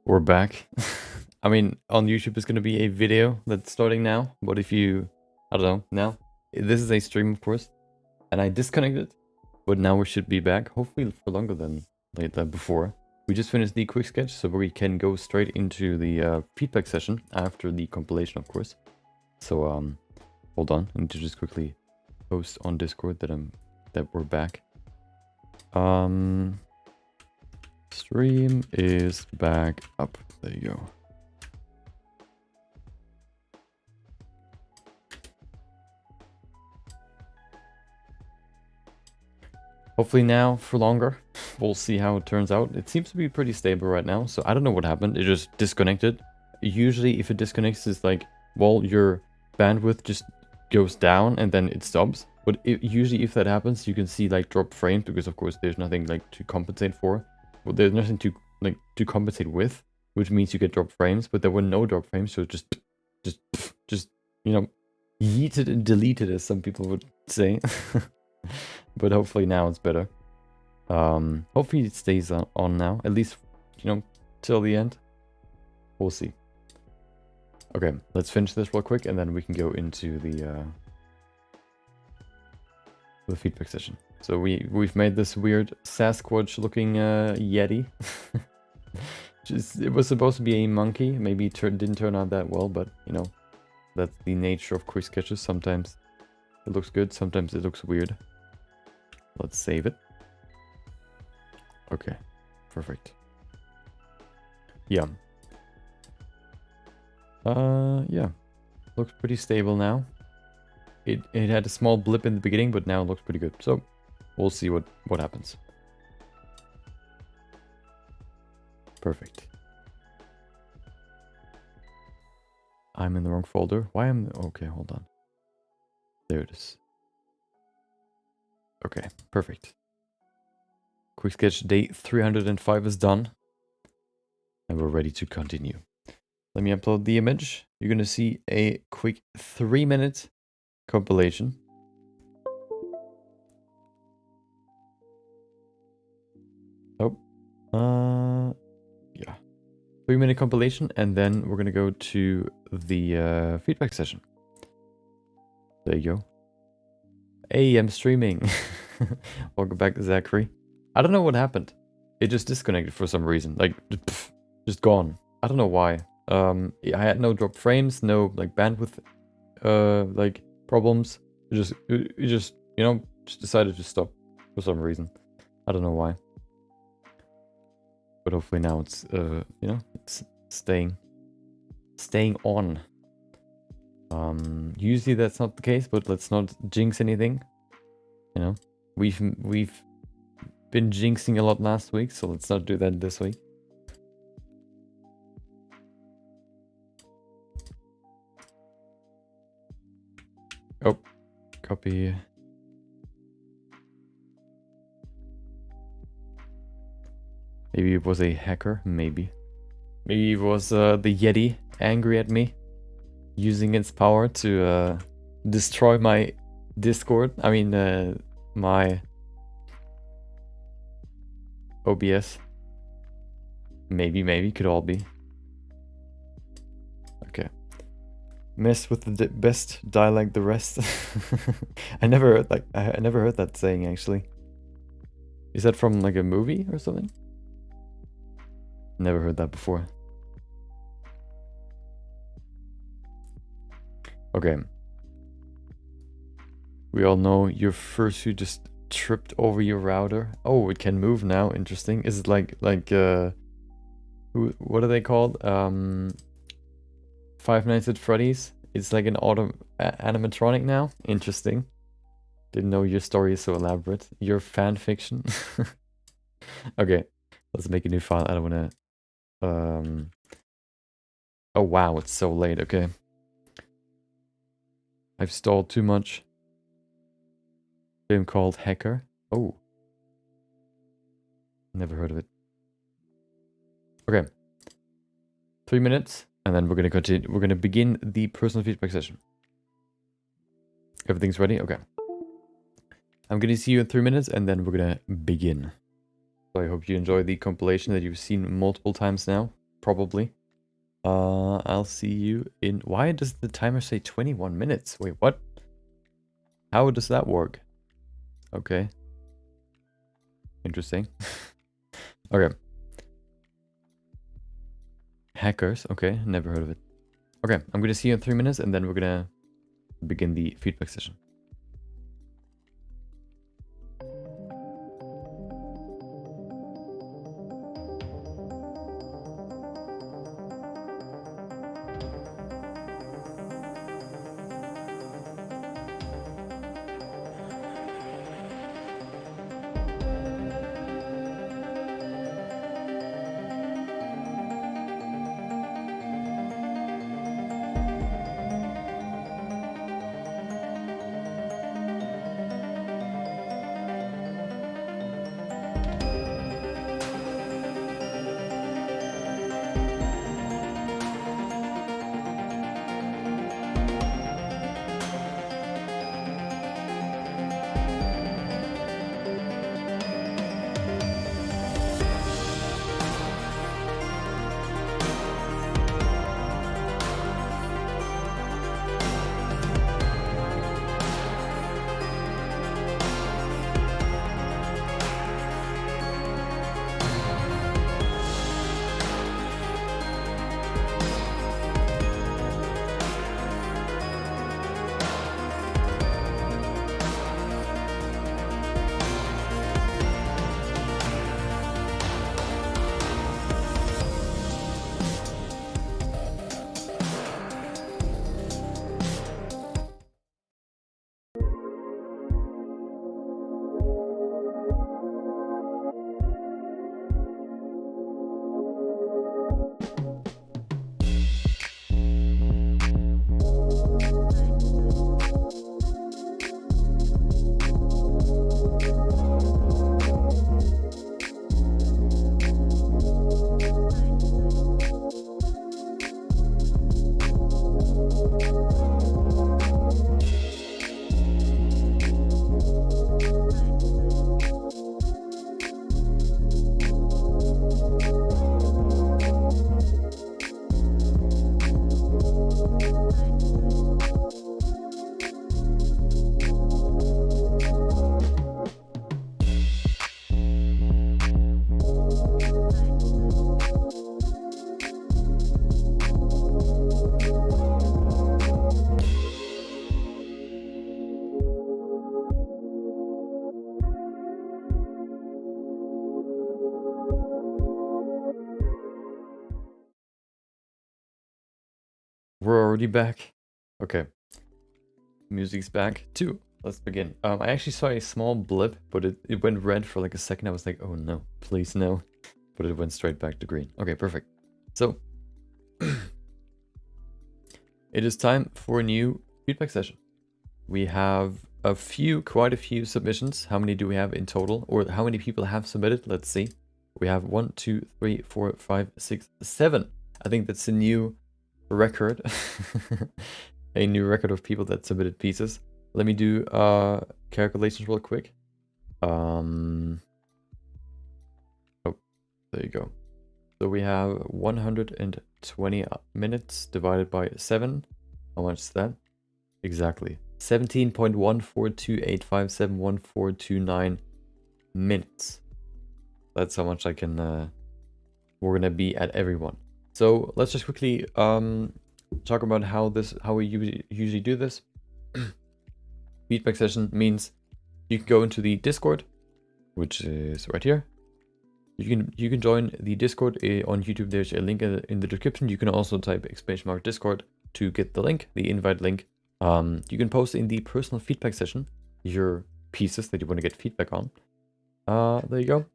We're back. I mean, on YouTube it's gonna be a video that's starting now, but if you, I don't know, now, this is a stream of course, and I disconnected, but now we should be back, hopefully for longer than before. We just finished the quick sketch, so we can go straight into the feedback session after the compilation, of course. So, hold on, I need to just quickly post on Discord that we're back. Stream is back up. There you go. Hopefully now for longer. We'll see how it turns out. It seems to be pretty stable right now, so I don't know what happened. It just disconnected. Usually if it disconnects, it's like, well, your bandwidth just goes down and then it stops. But usually if that happens, you can see like drop frames because of course there's nothing like to compensate for. Well, there's nothing to compensate with, which means you get drop frames, but there were no drop frames, so just you know, yeeted and deleted, as some people would say. But hopefully now it's better. Hopefully it stays on now, at least, you know, till the end. We'll see. Okay, let's finish this real quick and then we can go into the feedback session. So we've made this weird Sasquatch looking Yeti. It was supposed to be a monkey. Maybe it didn't turn out that well, but you know, that's the nature of quick sketches. Sometimes it looks good, sometimes it looks weird. Let's save it. Okay, perfect. Yeah. Yeah. Looks pretty stable now. It had a small blip in the beginning, but now it looks pretty good. So we'll see what happens. Perfect. I'm in the wrong folder. Why am... Okay, hold on. There it is. Okay, perfect. Quick sketch day 305 is done. And we're ready to continue. Let me upload the image. You're going to see a quick 3-minute compilation. Oh. Yeah. 3-minute compilation, and then we're going to go to the feedback session. There you go. Hey, I'm streaming. Welcome back, Zachary. I don't know what happened. It just disconnected for some reason. Like, just gone. I don't know why. I had no drop frames, no like bandwidth, like problems. It just, you know, just decided to stop for some reason. I don't know why. But hopefully now it's, you know, it's staying on. Usually that's not the case, but let's not jinx anything. You know, we've been jinxing a lot last week, so let's not do that this week. Oh, copy. Maybe it was a hacker, maybe. Maybe it was the Yeti angry at me, using its power to destroy my Discord. I mean, my OBS. Maybe, could all be. Okay. Mess with the best, die like the rest. I never heard that saying actually. Is that from like a movie or something? Never heard that before. Okay. We all know your fursuit just tripped over your router. Oh, it can move now. Interesting. Is it like what are they called? Five Nights at Freddy's. It's like an animatronic now. Interesting. Didn't know your story is so elaborate. Your fan fiction. Okay, let's make a new file. I don't wanna. Oh wow, it's so late. Okay. I've stalled too much. Game called Hacker. Oh. Never heard of it. Okay. 3 minutes, and then we're gonna continue. We're gonna begin the personal feedback session. Everything's ready? Okay. I'm gonna see you in 3 minutes, and then we're gonna begin. So I hope you enjoy the compilation that you've seen multiple times now. probably. I'll see you in... Why does the timer say 21 minutes? Wait, what? How does that work? Okay. Interesting. Okay. Hackers. Okay, never heard of it. Okay, I'm gonna see you in 3 minutes, and then we're gonna begin the feedback session. We're already back. Okay. Music's back too. Let's begin. I actually saw a small blip, but it went red for like a second. I was like, oh no, please no. But it went straight back to green. Okay, perfect. So, it is time for a new feedback session. We have quite a few submissions. How many do we have in total? Or how many people have submitted? Let's see. We have 1, 2, 3, 4, 5, 6, 7. I think that's a new record. A new record of people that submitted pieces. Let me do calculations real quick. Oh, there you go. So we have 120 minutes divided by 7. How much is that? Exactly. 17.142857149 minutes. That's how much I can we're gonna be at everyone. So let's just quickly talk about how we usually do this. Feedback session means you can go into the Discord, which is right here. You can join the Discord on YouTube. There's a link in the description. You can also type !Discord to get the link, the invite link. You can post in the personal feedback session your pieces that you want to get feedback on. There you go.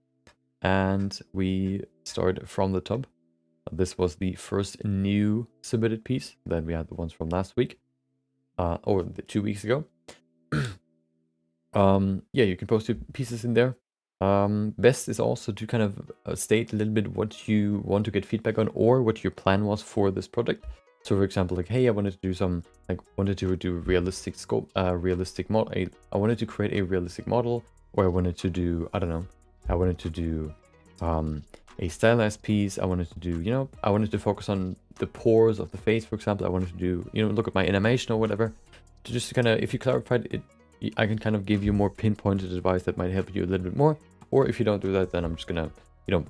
And we start from the top. This was the first new submitted piece. Then we had the ones from last week, or 2 weeks ago. Yeah, you can post your pieces in there. Best is also to kind of state a little bit what you want to get feedback on, or what your plan was for this project. So for example, like, hey, I wanted to do some, like, wanted to do realistic scope, realistic model. I wanted to create a realistic model, or I wanted to do, I don't know, I wanted to do a stylized piece. I wanted to do, you know, I wanted to focus on the pores of the face, for example. I wanted to do, you know, look at my animation or whatever. To just kind of, if you clarified it, I can kind of give you more pinpointed advice that might help you a little bit more. Or if you don't do that, then I'm just gonna, you know,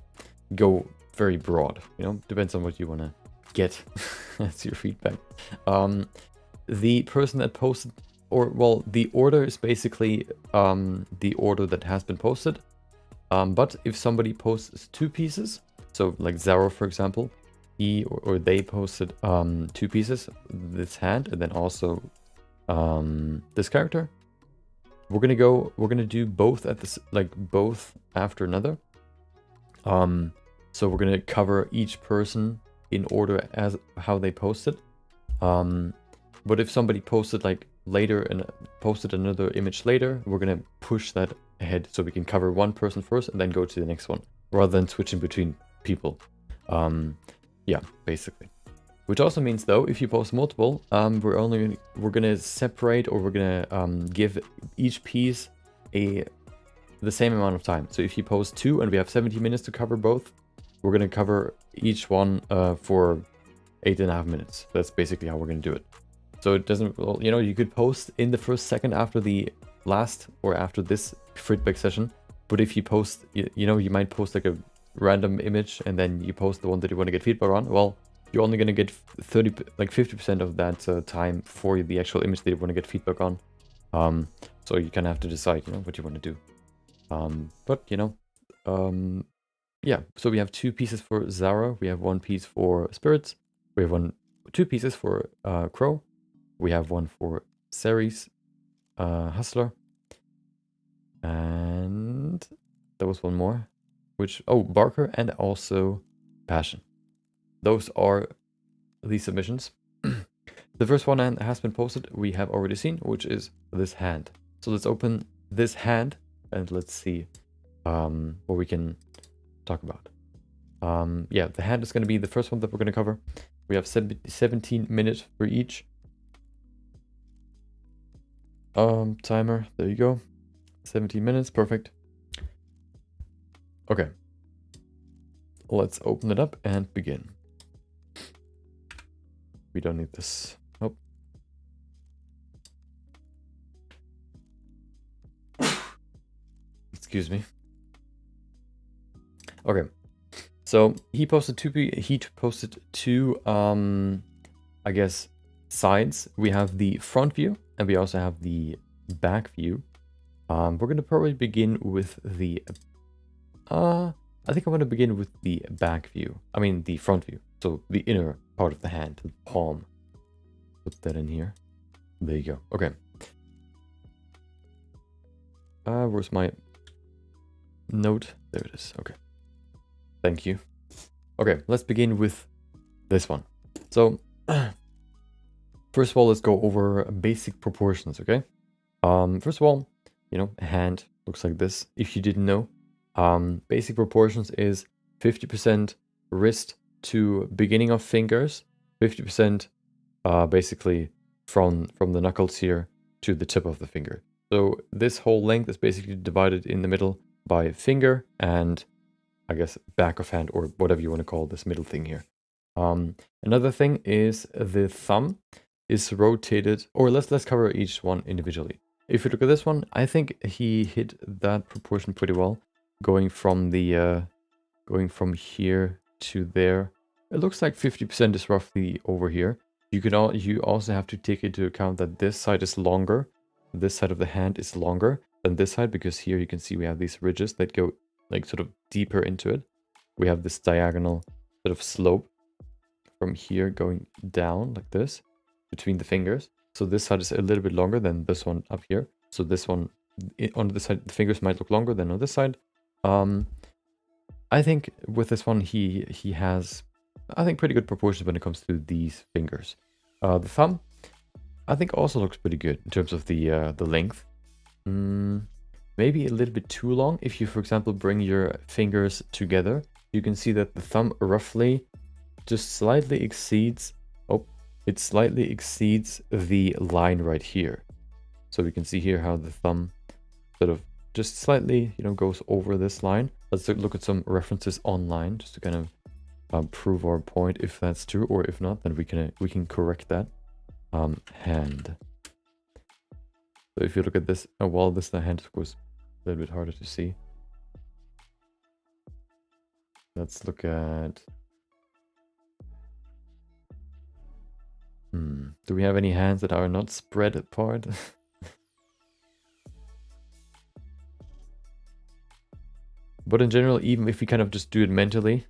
go very broad, you know, depends on what you want to get. That's your feedback. The person that posted, or well, the order is basically the order that has been posted. But if somebody posts two pieces, so like Zaro, for example, he or they posted two pieces, this hand, and then also this character. We're gonna do both at this, like both after another. So we're gonna cover each person in order as how they posted. But if somebody posted like later and posted another image later, we're gonna push that ahead so we can cover one person first and then go to the next one, rather than switching between people. Yeah, basically. Which also means though, if you post multiple, we're gonna separate, or we're gonna give each piece the same amount of time. So if you post two and we have 70 minutes to cover both, we're gonna cover each one for 8.5 minutes. That's basically how we're gonna do it. So it doesn't, well, you know, you could post in the first second after the last or after this feedback session. But if you post, you know, you might post like a random image and then you post the one that you want to get feedback on. Well, you're only going to get 50% of that time for the actual image that you want to get feedback on. So you kind of have to decide, you know, what you want to do. But, you know, yeah, so we have two pieces for Zara. We have one piece for Spirits. We have two pieces for Crow. We have one for Ceres, Hustler. And there was one more, which, oh, Barker and also Passion. Those are the submissions. The first one has been posted, we have already seen, which is this hand. So let's open this hand and let's see what we can talk about. Yeah, the hand is going to be the first one that we're going to cover. We have 17 minutes for each. Timer, there you go. 17 minutes, perfect. Okay. Let's open it up and begin. We don't need this. Oh. Excuse me. Okay. So he posted two I guess sides. We have the front view and we also have the back view. We're gonna probably begin with the I think I'm gonna begin with the back view. I mean the front view. So the inner part of the hand, the palm. Put that in here. There you go. Okay. Where's my note? There it is. Okay. Thank you. Okay, let's begin with this one. So first of all, let's go over basic proportions, okay? First of all, you know, a hand looks like this. If you didn't know, basic proportions is 50% wrist to beginning of fingers, 50% basically from the knuckles here to the tip of the finger. So this whole length is basically divided in the middle by finger and I guess back of hand, or whatever you want to call this middle thing here. Another thing is the thumb is rotated, or let's cover each one individually. If you look at this one, I think he hit that proportion pretty well, going from the going from here to there. It looks like 50% is roughly over here. You also have to take into account that this side is longer. This side of the hand is longer than this side, because here you can see we have these ridges that go like sort of deeper into it. We have this diagonal sort of slope from here going down like this between the fingers. So this side is a little bit longer than this one up here. So this one on this side, the fingers might look longer than on this side. I think with this one, he has, I think, pretty good proportions when it comes to these fingers. The thumb, I think, also looks pretty good in terms of the length. Maybe a little bit too long. If you, for example, bring your fingers together, you can see that the thumb roughly just slightly exceeds, it slightly exceeds the line right here. So we can see here how the thumb sort of just slightly, you know, goes over this line. Let's look at some references online just to kind of prove our point if that's true, or if not, then we can correct that. Hand. So if you look at this, well, this the hand, of course, a little bit harder to see. Let's look at. Do we have any hands that are not spread apart? But in general, even if we kind of just do it mentally,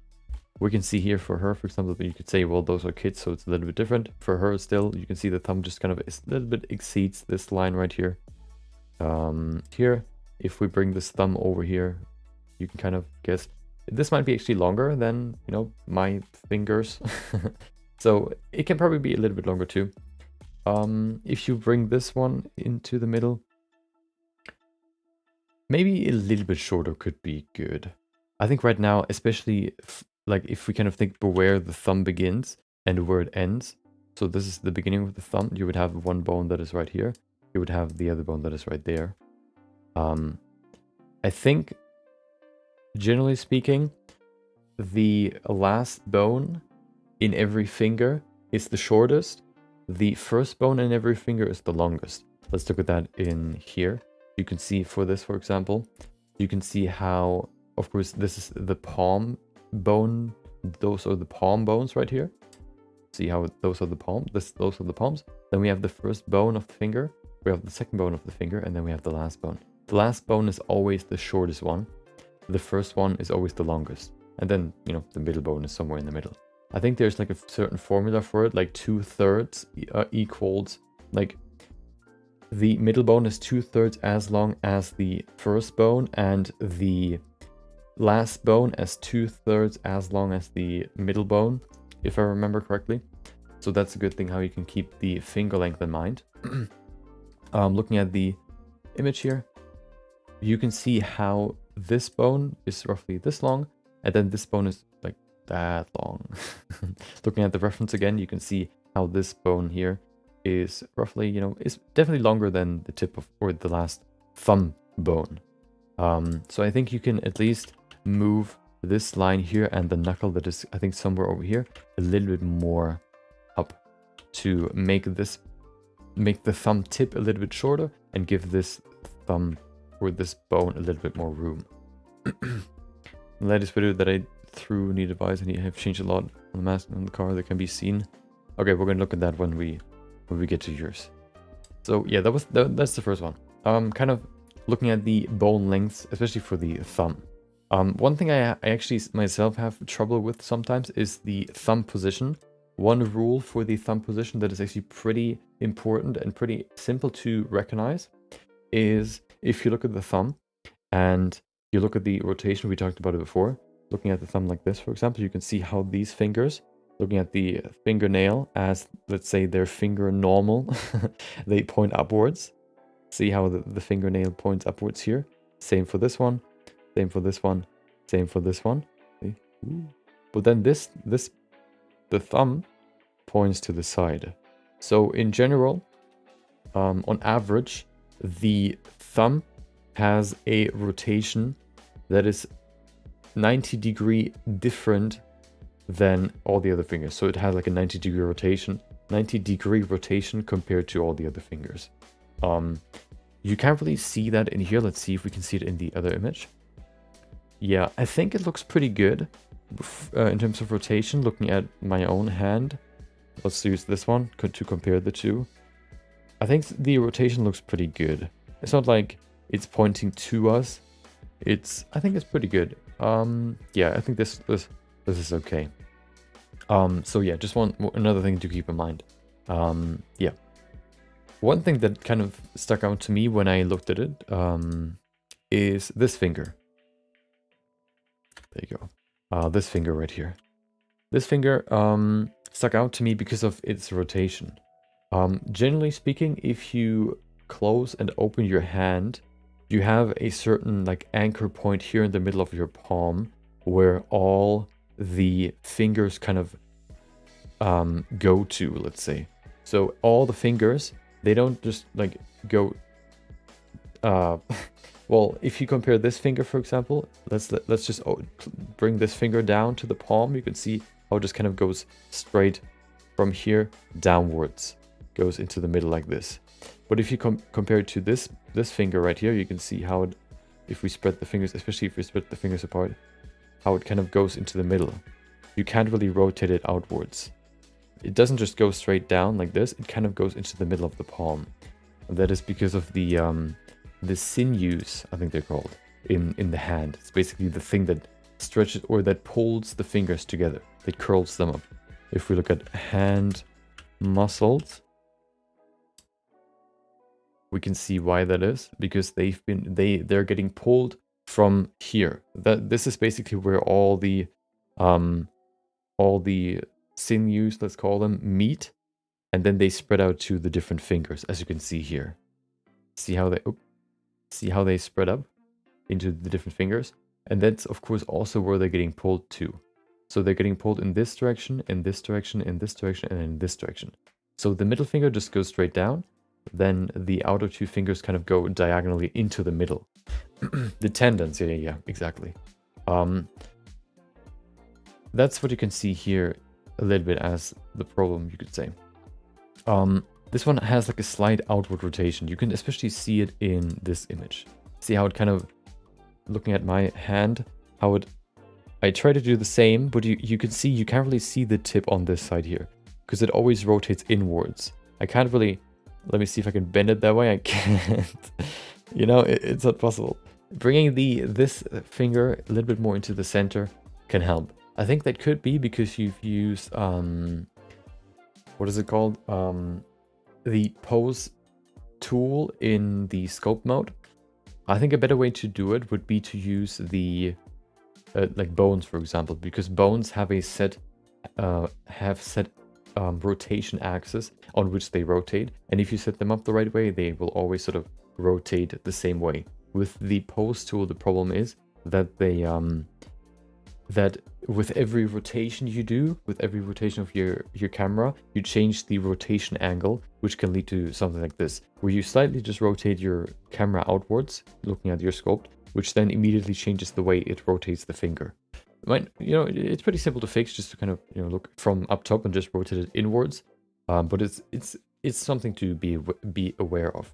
we can see here for her, for example, you could say, well, those are kids, so it's a little bit different. For her still, you can see the thumb just kind of is a little bit exceeds this line right here. Here, if we bring this thumb over here, you can kind of guess. This might be actually longer than, you know, my fingers. So it can probably be a little bit longer too. If you bring this one into the middle, maybe a little bit shorter could be good. I think right now, especially like if we kind of think where the thumb begins and where it ends. So this is the beginning of the thumb. You would have one bone that is right here. You would have the other bone that is right there. I think, generally speaking, the last bone in every finger is the shortest. The first bone in every finger is the longest. Let's look at that in here. You can see for this, for example, you can see how, of course, this is the palm bone. Those are the palm bones right here. See how those are the palm. Those are the palms. Then we have the first bone of the finger. We have the second bone of the finger, and then we have the last bone. The last bone is always the shortest one. The first one is always the longest. And then, you know, the middle bone is somewhere in the middle. I think there's like a certain formula for it, like 2/3 equals, like the middle bone is 2/3 as long as the first bone, and the last bone as 2/3 as long as the middle bone, if I remember correctly. So that's a good thing how you can keep the finger length in mind. Looking at the image here, you can see how this bone is roughly this long, and then this bone is like that long. Looking at the reference again, you can see how this bone here is roughly, you know, is definitely longer than the tip of, or the last thumb bone. So I think you can at least move this line here and the knuckle that is, I think, somewhere over here, a little bit more up to make the thumb tip a little bit shorter and give this thumb or this bone a little bit more room. The latest video that I threw new device, and I have changed a lot on the mask on the car that can be seen. Okay, we're gonna look at that when we get to yours. So yeah, that's the first one. Kind of looking at the bone lengths, especially for the thumb. One thing I actually myself have trouble with sometimes is the thumb position. One rule for the thumb position that is actually pretty important and pretty simple to recognize is if you look at the thumb and you look at the rotation, we talked about it before. Looking at the thumb like this, for example, you can see how these fingers, looking at the fingernail as, let's say, their finger normal, they point upwards. See how the fingernail points upwards here. Same for this one, same for this one, same for this one. See? But then the thumb points to the side. So in general, on average, the thumb has a rotation that is 90-degree different than all the other fingers. So it has like a 90-degree rotation compared to all the other fingers. You can't really see that in here. Let's see if we can see it in the other image. Yeah, I think it looks pretty good in terms of rotation. Looking at my own hand, let's use this one to compare the two. I think the rotation looks pretty good. It's not like it's pointing to us. I think it's pretty good. Yeah, I think this is okay. So yeah, just another thing to keep in mind. Yeah. One thing that kind of stuck out to me when I looked at it is this finger. There you go. This finger right here. This finger stuck out to me because of its rotation. Generally speaking, if you close and open your hand, you have a certain like anchor point here in the middle of your palm where all the fingers kind of go to, let's say. So all the fingers, they don't just like go well, Well, if you compare this finger, for example, let's just bring this finger down to the palm. You can see how it just kind of goes straight from here downwards, goes into the middle like this. But if you compare it to this finger right here, you can see how it, if we spread the fingers, especially if we spread the fingers apart, how it kind of goes into the middle. You can't really rotate it outwards. It doesn't just go straight down like this, it kind of goes into the middle of the palm. And that is because of the sinews, I think they're called, in the hand. It's basically the thing that stretches or that pulls the fingers together, that curls them up. If we look at hand muscles, we can see why that is, because they're getting pulled from here. This is basically where all the sinews, let's call them, meet, and then they spread out to the different fingers, as you can see here. See how they spread up into the different fingers, and that's of course also where they're getting pulled to. So they're getting pulled in this direction, in this direction, in this direction, and in this direction. So the middle finger just goes straight down, then the outer two fingers kind of go diagonally into the middle. The tendons, yeah, exactly. That's what you can see here a little bit as the problem, you could say. This one has like a slight outward rotation. You can especially see it in this image. See how it kind of, looking at my hand, how it, I try to do the same, but you can see, you can't really see the tip on this side here, because it always rotates inwards. I can't really, let me see if I can bend it that way. I can't. You know, it's not possible. Bringing this finger a little bit more into the center can help. I think that could be because you've used, what is it called? The pose tool in the scope mode. I think a better way to do it would be to use the, like bones, for example, because bones have a set, rotation axis on which they rotate. And if you set them up the right way, they will always sort of rotate the same way. With the pose tool, the problem is that they, that with every rotation you do, with every rotation of your camera, you change the rotation angle, which can lead to something like this, where you slightly just rotate your camera outwards, looking at your sculpt, which then immediately changes the way it rotates the finger. It's pretty simple to fix, just to kind of, look from up top and just rotate it inwards. But it's something to be aware of.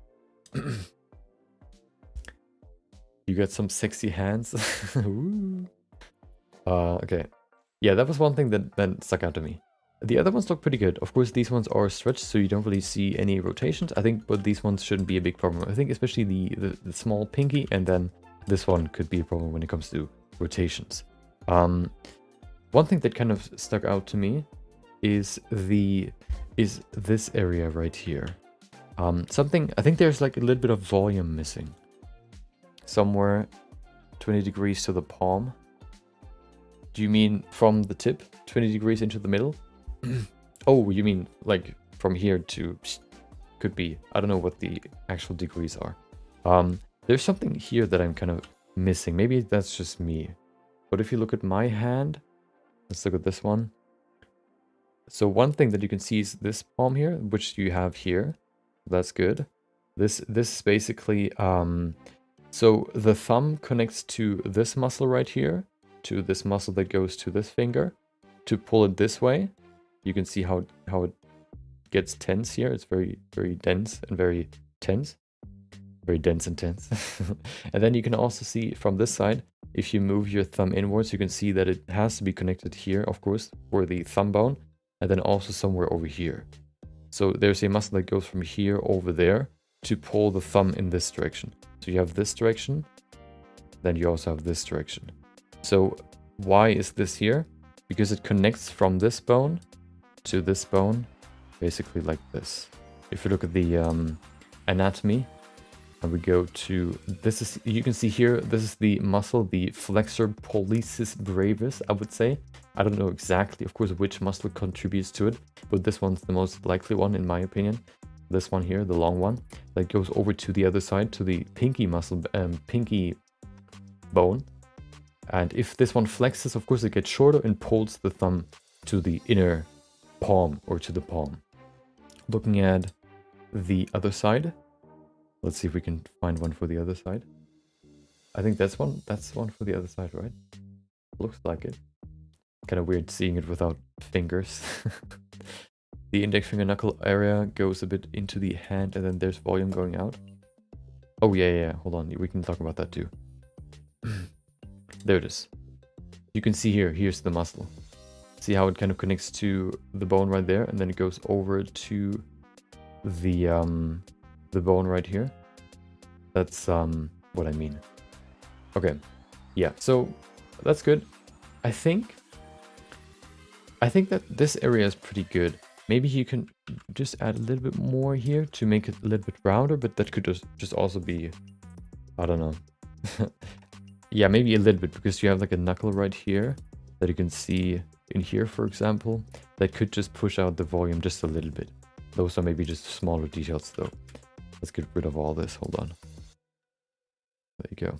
You got some sexy hands. Ooh. Okay. Yeah, that was one thing that stuck out to me. The other ones look pretty good. Of course, these ones are stretched, so you don't really see any rotations. I think, but these ones shouldn't be a big problem. I think especially the small pinky, and then this one could be a problem when it comes to rotations. One thing that kind of stuck out to me is this area right here. Something, I think there's like a little bit of volume missing. Somewhere 20 degrees to the palm. Do you mean from the tip 20 degrees into the middle? Oh, you mean like from here to, could be. I don't know what the actual degrees are. There's something here that I'm kind of missing. Maybe that's just me. But if you look at my hand, let's look at this one. So one thing that you can see is this palm here, which you have here. That's good. This is basically, so the thumb connects to this muscle right here, to this muscle that goes to this finger. To pull it this way, you can see how it gets tense here. It's very, very dense and very tense. Very dense and tense. And then you can also see from this side, if you move your thumb inwards, you can see that it has to be connected here, of course, for the thumb bone, and then also somewhere over here. So there's a muscle that goes from here over there to pull the thumb in this direction. So you have this direction, then you also have this direction. So why is this here? Because it connects from this bone to this bone, basically like this. If you look at the anatomy, and we go to, this is, you can see here, this is the muscle, the flexor pollicis brevis, I would say. I don't know exactly, of course, which muscle contributes to it, but this one's the most likely one, in my opinion. This one here, the long one, that goes over to the other side, to the pinky muscle, pinky bone. And if this one flexes, of course, it gets shorter and pulls the thumb to the inner palm, or to the palm. Looking at the other side, let's see if we can find one for the other side. I think that's one for the other side, right? Looks like it. Kind of weird seeing it without fingers. The index finger knuckle area goes a bit into the hand, and then there's volume going out. Oh, yeah. Hold on. We can talk about that too. There it is. You can see here's the muscle. See how it kind of connects to the bone right there, and then it goes over to the bone right here. That's what I mean. Okay. Yeah, so that's good. I think that this area is pretty good. Maybe you can just add a little bit more here to make it a little bit rounder, but that could just also be, I don't know. Yeah, maybe a little bit, because you have like a knuckle right here that you can see in here, for example, that could just push out the volume just a little bit. Those are maybe just smaller details though. Let's get rid of all this. Hold on. There you go.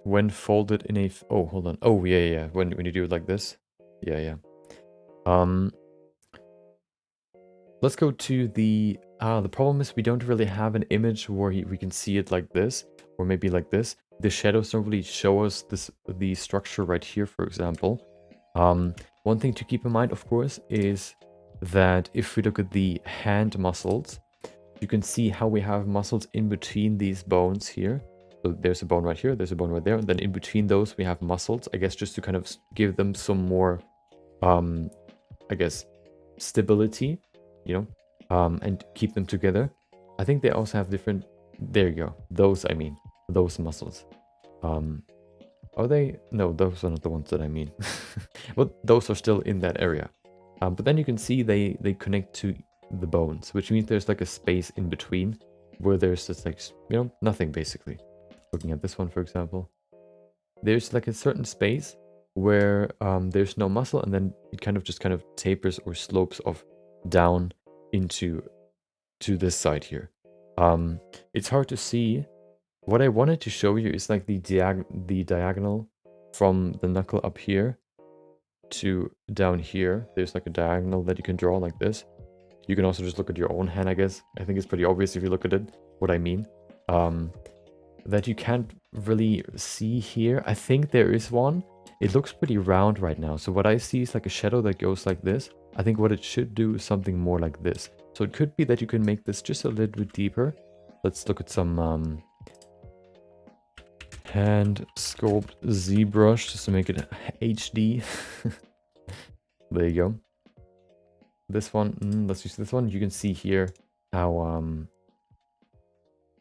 When folded in a... oh, hold on. Oh, yeah. When you do it like this. Yeah. Let's go to the... the problem is we don't really have an image where we can see it like this, or maybe like this. The shadows don't really show us the structure right here, for example. One thing to keep in mind, of course, is that if we look at the hand muscles, you can see how we have muscles in between these bones here. So there's a bone right here, there's a bone right there, and then in between those we have muscles, I guess, just to kind of give them some more, I guess, stability, you know, and keep them together. I think they also have different, there you go, those muscles. Are they? No, those are not the ones that I mean. But those are still in that area. But then you can see they connect to the bones, which means there's like a space in between where there's just like, you know, nothing basically. Looking at this one, for example, there's like a certain space where there's no muscle, and then it kind of tapers or slopes off down into this side here. It's hard to see. What I wanted to show you is like the diagonal from the knuckle up here to down here. There's like a diagonal that you can draw like this. You can also just look at your own hand, I guess. I think it's pretty obvious if you look at it, what I mean. That you can't really see here. I think there is one. It looks pretty round right now. So what I see is like a shadow that goes like this. I think what it should do is something more like this. So it could be that you can make this just a little bit deeper. Let's look at some hand sculpt ZBrush just to make it HD. There you go. This one, let's use this one. You can see here how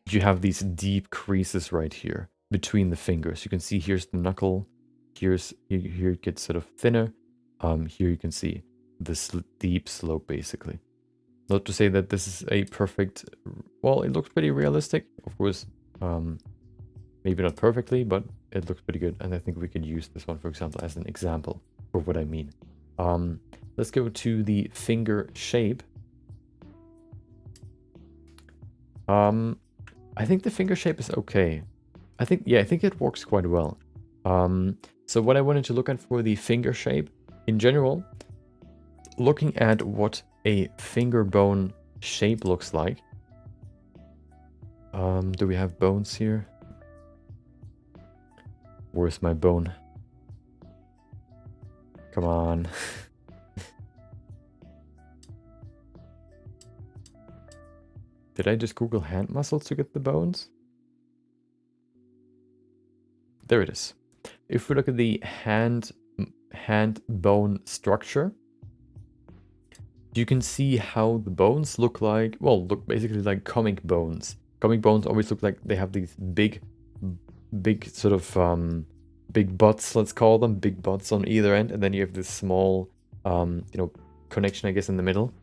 you have these deep creases right here between the fingers. You can see here's the knuckle, here it gets sort of thinner. Here you can see this deep slope basically. Not to say that this is a perfect, well, it looks pretty realistic, of course. Maybe not perfectly, but it looks pretty good. And I think we could use this one, for example, as an example for what I mean. Let's go to the finger shape. I think the finger shape is okay. I think it works quite well. So what I wanted to look at for the finger shape, in general, looking at what a finger bone shape looks like. Do we have bones here? Where's my bone? Come on. Did I just Google hand muscles to get the bones? There it is. If we look at the hand bone structure, you can see how the bones look like, well, look basically like comic bones. Comic bones always look like they have these big sort of big butts, let's call them, big butts on either end, and then you have this small you know, connection, I guess, in the middle.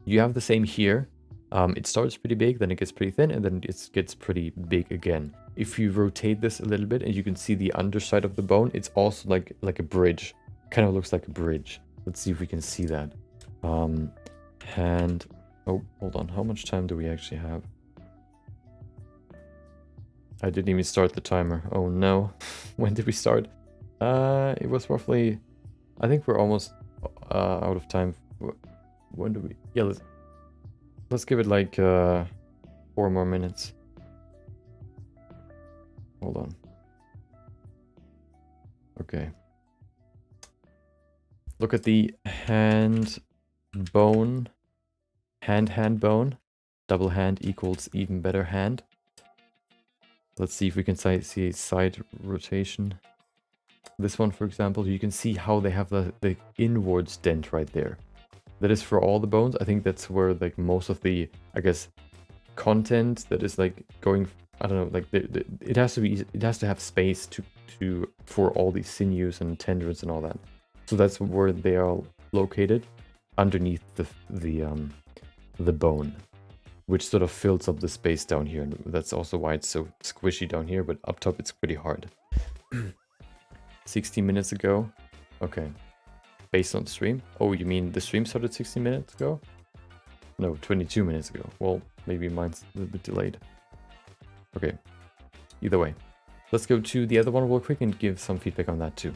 You have the same here. It starts pretty big, then it gets pretty thin, and then it gets pretty big again. If you rotate this a little bit and you can see the underside of the bone, it's also like a bridge. Kind of looks like a bridge. Let's see if we can see that. Hand. Oh, hold on. How much time do we actually have? I didn't even start the timer. Oh no. When did we start? It was roughly... I think we're almost out of time. When do we... Yeah, let's give it like 4 more minutes. hold on. Okay. Look at the hand bone. Hand bone. Double hand equals even better hand. Let's see if we can see a side rotation. This one, for example, you can see how they have the inwards dent right there. That is for all the bones. I think that's where like most of the, I guess, content that is like going, I don't know, like it has to be, it has to have space for all these sinews and tendons and all that. So that's where they are located, underneath the bone, which sort of fills up the space down here. And that's also why it's so squishy down here, but up top it's pretty hard. 60 minutes ago. Okay. Based on stream. Oh, you mean the stream started 60 minutes ago? No, 22 minutes ago. Well, maybe mine's a little bit delayed. Okay. Either way. Let's go to the other one real quick and give some feedback on that too.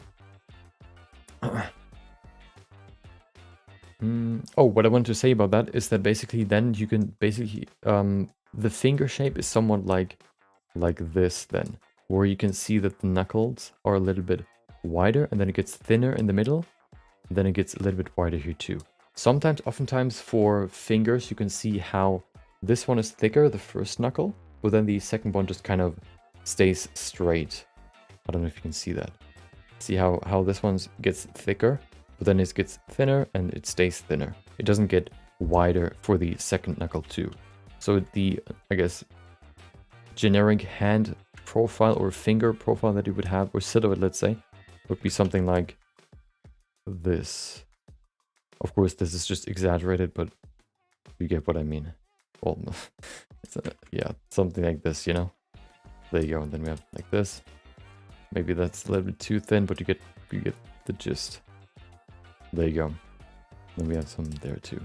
Oh, what I wanted to say about that is that basically then you can basically the finger shape is somewhat like this then, where you can see that the knuckles are a little bit wider and then it gets thinner in the middle, and then it gets a little bit wider here too. Sometimes, oftentimes for fingers, you can see how this one is thicker, the first knuckle, but then the second one just kind of stays straight. I don't know if you can see that. See how this one gets thicker, but then it gets thinner and it stays thinner. It doesn't get wider for the second knuckle too. So the, I guess, generic hand profile or finger profile that you would have, or silhouette, let's say, would be something like this. Of course, this is just exaggerated, but you get what I mean. Well, yeah, something like this, you know? There you go, and then we have like this. Maybe that's a little bit too thin, but you get the gist. There you go. Then we have some there too.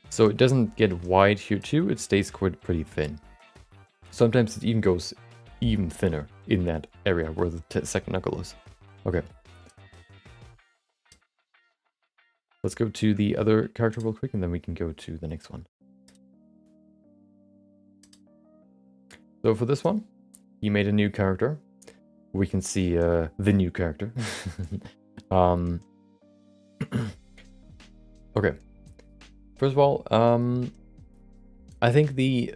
So it doesn't get wide here too, it stays quite pretty thin. Sometimes it even goes even thinner in that area where the second knuckle is. Okay. Let's go to the other character real quick and then we can go to the next one. So for this one, he made a new character. We can see the new character. Okay. First of all, I think the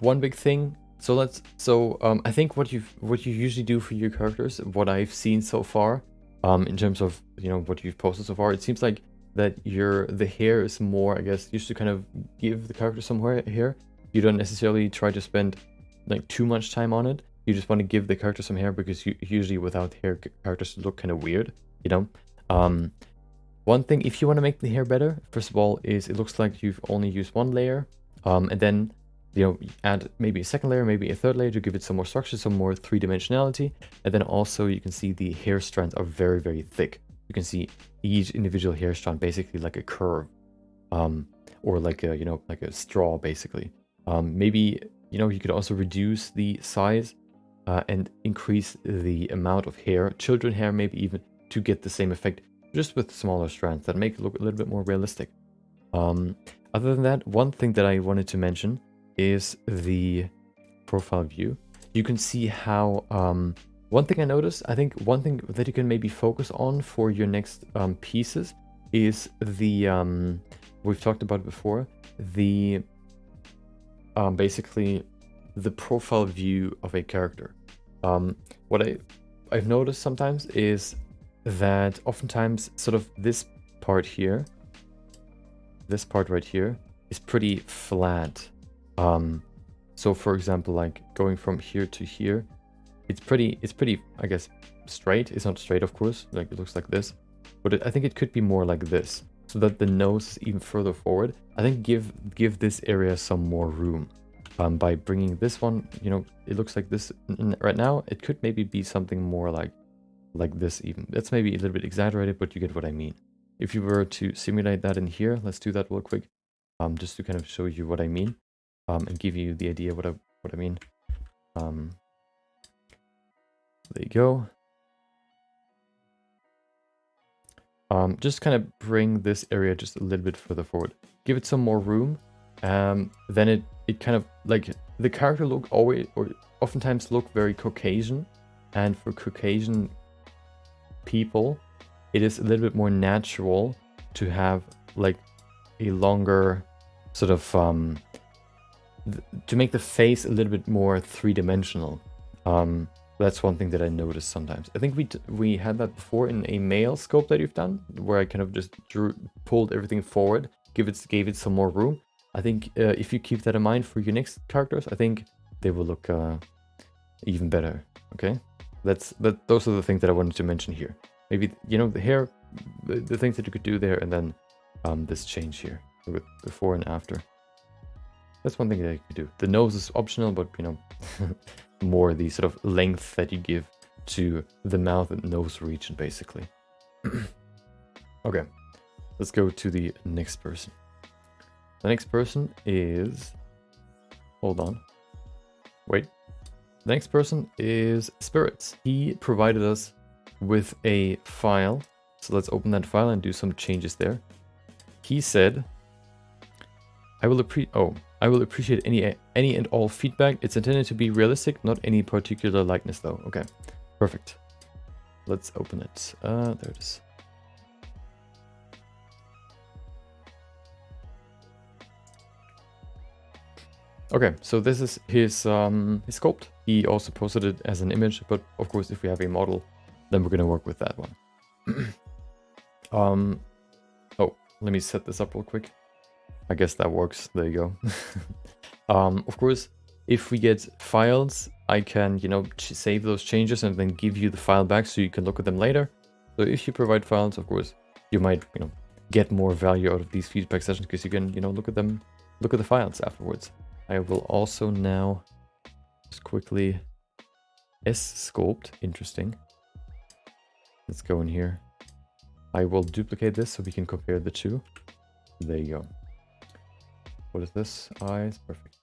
one big thing. I think what you usually do for your characters, what I've seen so far, in terms of what you've posted so far, it seems like that the hair is more, I guess, used to kind of give the character some hair. You don't necessarily try to spend like too much time on it. You just want to give the character some hair because usually without hair, characters look kind of weird, you know. One thing, if you want to make the hair better, first of all, is it looks like you've only used one layer, and then add maybe a second layer, maybe a third layer to give it some more structure, some more three-dimensionality, and then also you can see the hair strands are very, very thick. You can see each individual hair strand basically like a curve, or like a like a straw basically. Maybe you could also reduce the size and increase the amount of hair, children hair maybe even, to get the same effect, just with smaller strands that make it look a little bit more realistic. Other than that, one thing that I wanted to mention is the profile view. You can see how one thing I noticed, I think one thing that you can maybe focus on for your next pieces is the we've talked about it before, the basically the profile view of a character. What I've noticed sometimes is that oftentimes sort of this part here, this part right here, is pretty flat. So for example, like going from here to here, it's pretty, I guess, straight. It's not straight, of course, like it looks like this, but I think it could be more like this, so that the nose is even further forward. I think give this area some more room. By bringing this one, it looks like this right now. It could maybe be something more like this even. That's maybe a little bit exaggerated, but you get what I mean. If you were to simulate that in here, let's do that real quick, just to kind of show you what I mean, and give you the idea what I mean. There you go. Just kind of bring this area just a little bit further forward. Give it some more room. Then it kind of like the character look always, or oftentimes look very Caucasian, and for Caucasian people, it is a little bit more natural to have like a longer sort of to make the face a little bit more three-dimensional. That's one thing that I noticed sometimes. I think we had that before in a male scope that you've done, where I kind of just pulled everything forward, gave it some more room. I think if you keep that in mind for your next characters, I think they will look even better. Okay, those are the things that I wanted to mention here. Maybe, you know, the hair, the things that you could do there, and then this change here with before and after. That's one thing that you could do. The nose is optional, but you know, more the sort of length that you give to the mouth and nose region, basically. Okay, let's go to the next person. The next person is... Hold on. Wait. The next person is Spirits. He provided us with a file. So let's open that file and do some changes there. He said, I will appreciate any and all feedback. It's intended to be realistic, not any particular likeness though. Okay, perfect. Let's open it. There it is. Okay, so this is his sculpt. He also posted it as an image, but of course, if we have a model, then we're gonna work with that one. Oh, let me set this up real quick. I guess that works. There you go. Of course, if we get files, I can, you know, save those changes and then give you the file back so you can look at them later. So if you provide files, of course, you might, you know, get more value out of these feedback sessions because you can, you know, look at them, look at the files afterwards. I will also now just quickly sculpt. Interesting. Let's go in here. I will duplicate this so we can compare the two. There you go. What is this? Eyes. Perfect.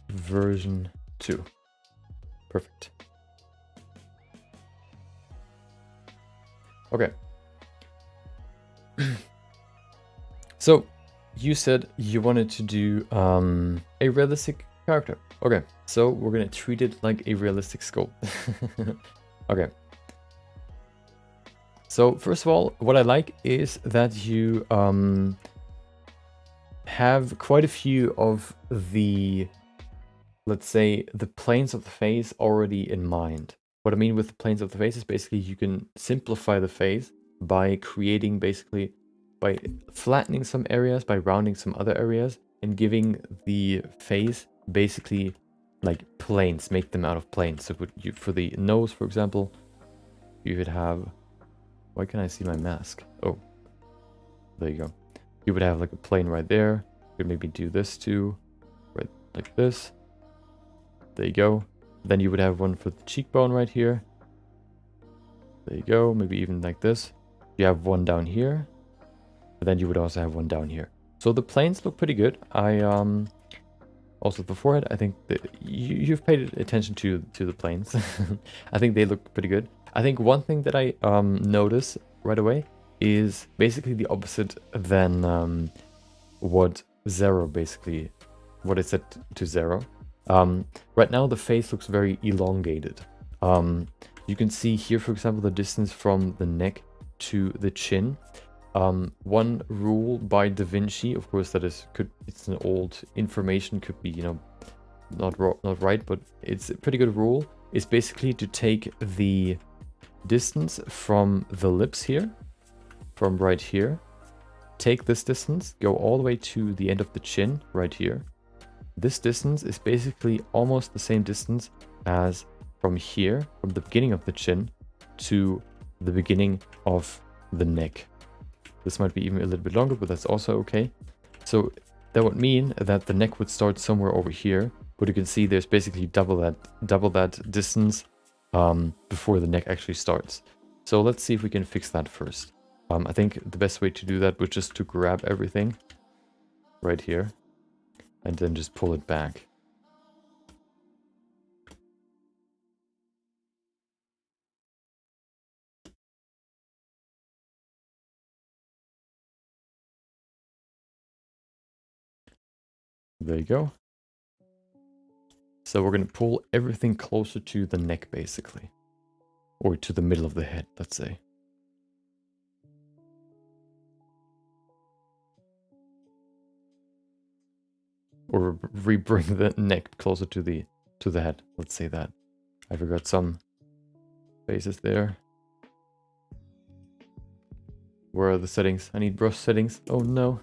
Version 2. Perfect. Okay. So, you said you wanted to do a realistic character. Okay, so we're gonna treat it like a realistic scope. Okay. So, first of all, what I like is that you have quite a few of the, let's say, the planes of the face already in mind. What I mean with the planes of the face is basically you can simplify the face by creating basically, by flattening some areas, by rounding some other areas, and giving the face basically like planes, make them out of planes. So for the nose, for example, you would have, why can't I see my mask? Oh, there you go. You would have like a plane right there. You could maybe do this too, right like this. There you go. Then you would have one for the cheekbone right here. There you go. Maybe even like this. You have one down here. But then you would also have one down here. So the planes look pretty good. I also the forehead, I think that you've paid attention to the planes. I think they look pretty good. I think one thing that I notice right away is basically the opposite than what Zero basically, what I said to Zero. Right now the face looks very elongated. You can see here, for example, the distance from the neck to the chin. One rule by Da Vinci, of course, that is it's an old information, could be, you know, not right, but it's a pretty good rule. Is basically to take the distance from the lips here, from right here, take this distance, go all the way to the end of the chin right here. This distance is basically almost the same distance as from here, from the beginning of the chin to the beginning of the neck. This might be even a little bit longer, but that's also okay. So that would mean that the neck would start somewhere over here, but you can see there's basically double that distance before the neck actually starts. So let's see if we can fix that first. I think the best way to do that was just to grab everything right here and then just pull it back. There you go. So we're going to pull everything closer to the neck, basically. Or to the middle of the head, let's say. Or re-bring the neck closer to the head, let's say that. I forgot some faces there. Where are the settings? I need brush settings. Oh no.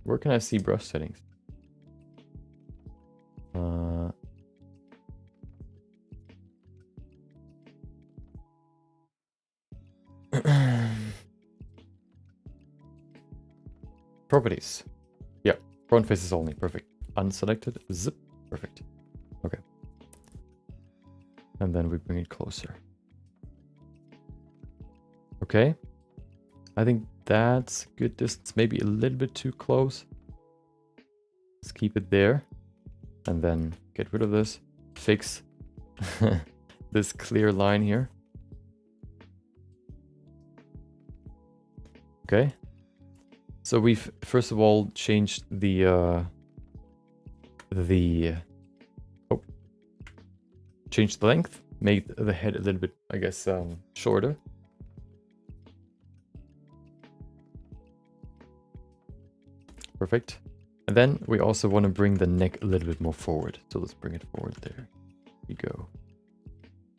Where can I see brush settings? Properties. Yeah, front faces only. Perfect. Unselected. Zip. Perfect. Okay. And then we bring it closer. Okay. I think that's good distance. Maybe a little bit too close. Let's keep it there. And then get rid of this. Fix this clear line here. Okay. So we've first of all changed changed the length, made the head a little bit, I guess, shorter. Perfect. And then we also want to bring the neck a little bit more forward. So let's bring it forward there. Here we go.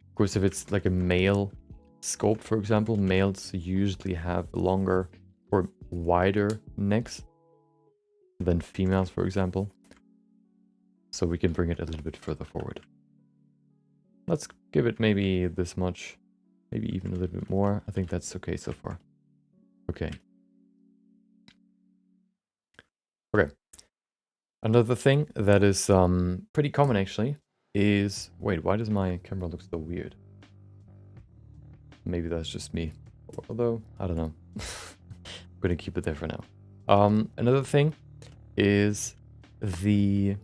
Of course, if it's like a male sculpt, for example, males usually have longer or wider necks than females, for example. So we can bring it a little bit further forward. Let's give it maybe this much, maybe even a little bit more. I think that's okay so far. Okay. Okay. Another thing that is pretty common actually is... Wait, why does my camera look so weird? Maybe that's just me. Although, I don't know. I'm going to keep it there for now. Another thing is the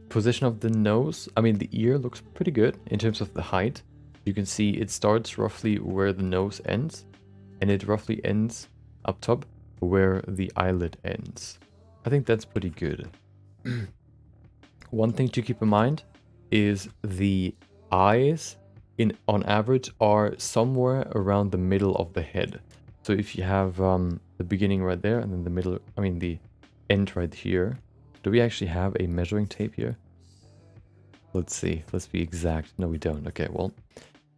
position of the nose. I mean, the ear looks pretty good in terms of the height. You can see it starts roughly where the nose ends, and it roughly ends up top where the eyelid ends. I think that's pretty good. One thing to keep in mind is the eyes on average are somewhere around the middle of the head. So if you have the beginning right there and then the middle, I mean the end right here. Do we actually have a measuring tape here? Let's see, let's be exact. No, we don't. Okay, well,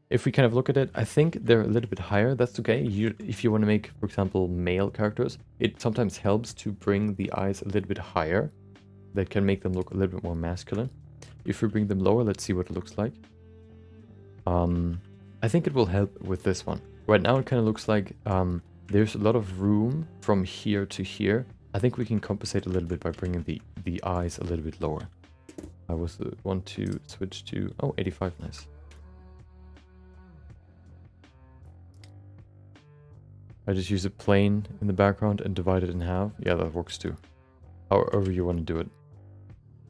if we kind of look at it, I think they're a little bit higher. That's okay. If you want to make, for example, male characters, it sometimes helps to bring the eyes a little bit higher. That can make them look a little bit more masculine. If we bring them lower, let's see what it looks like. I think it will help with this one. Right now it kind of looks like there's a lot of room from here to here. I think we can compensate a little bit by bringing the eyes a little bit lower. I want to switch to... Oh, 85, nice. I just use a plane in the background and divide it in half. Yeah, that works too. However you want to do it.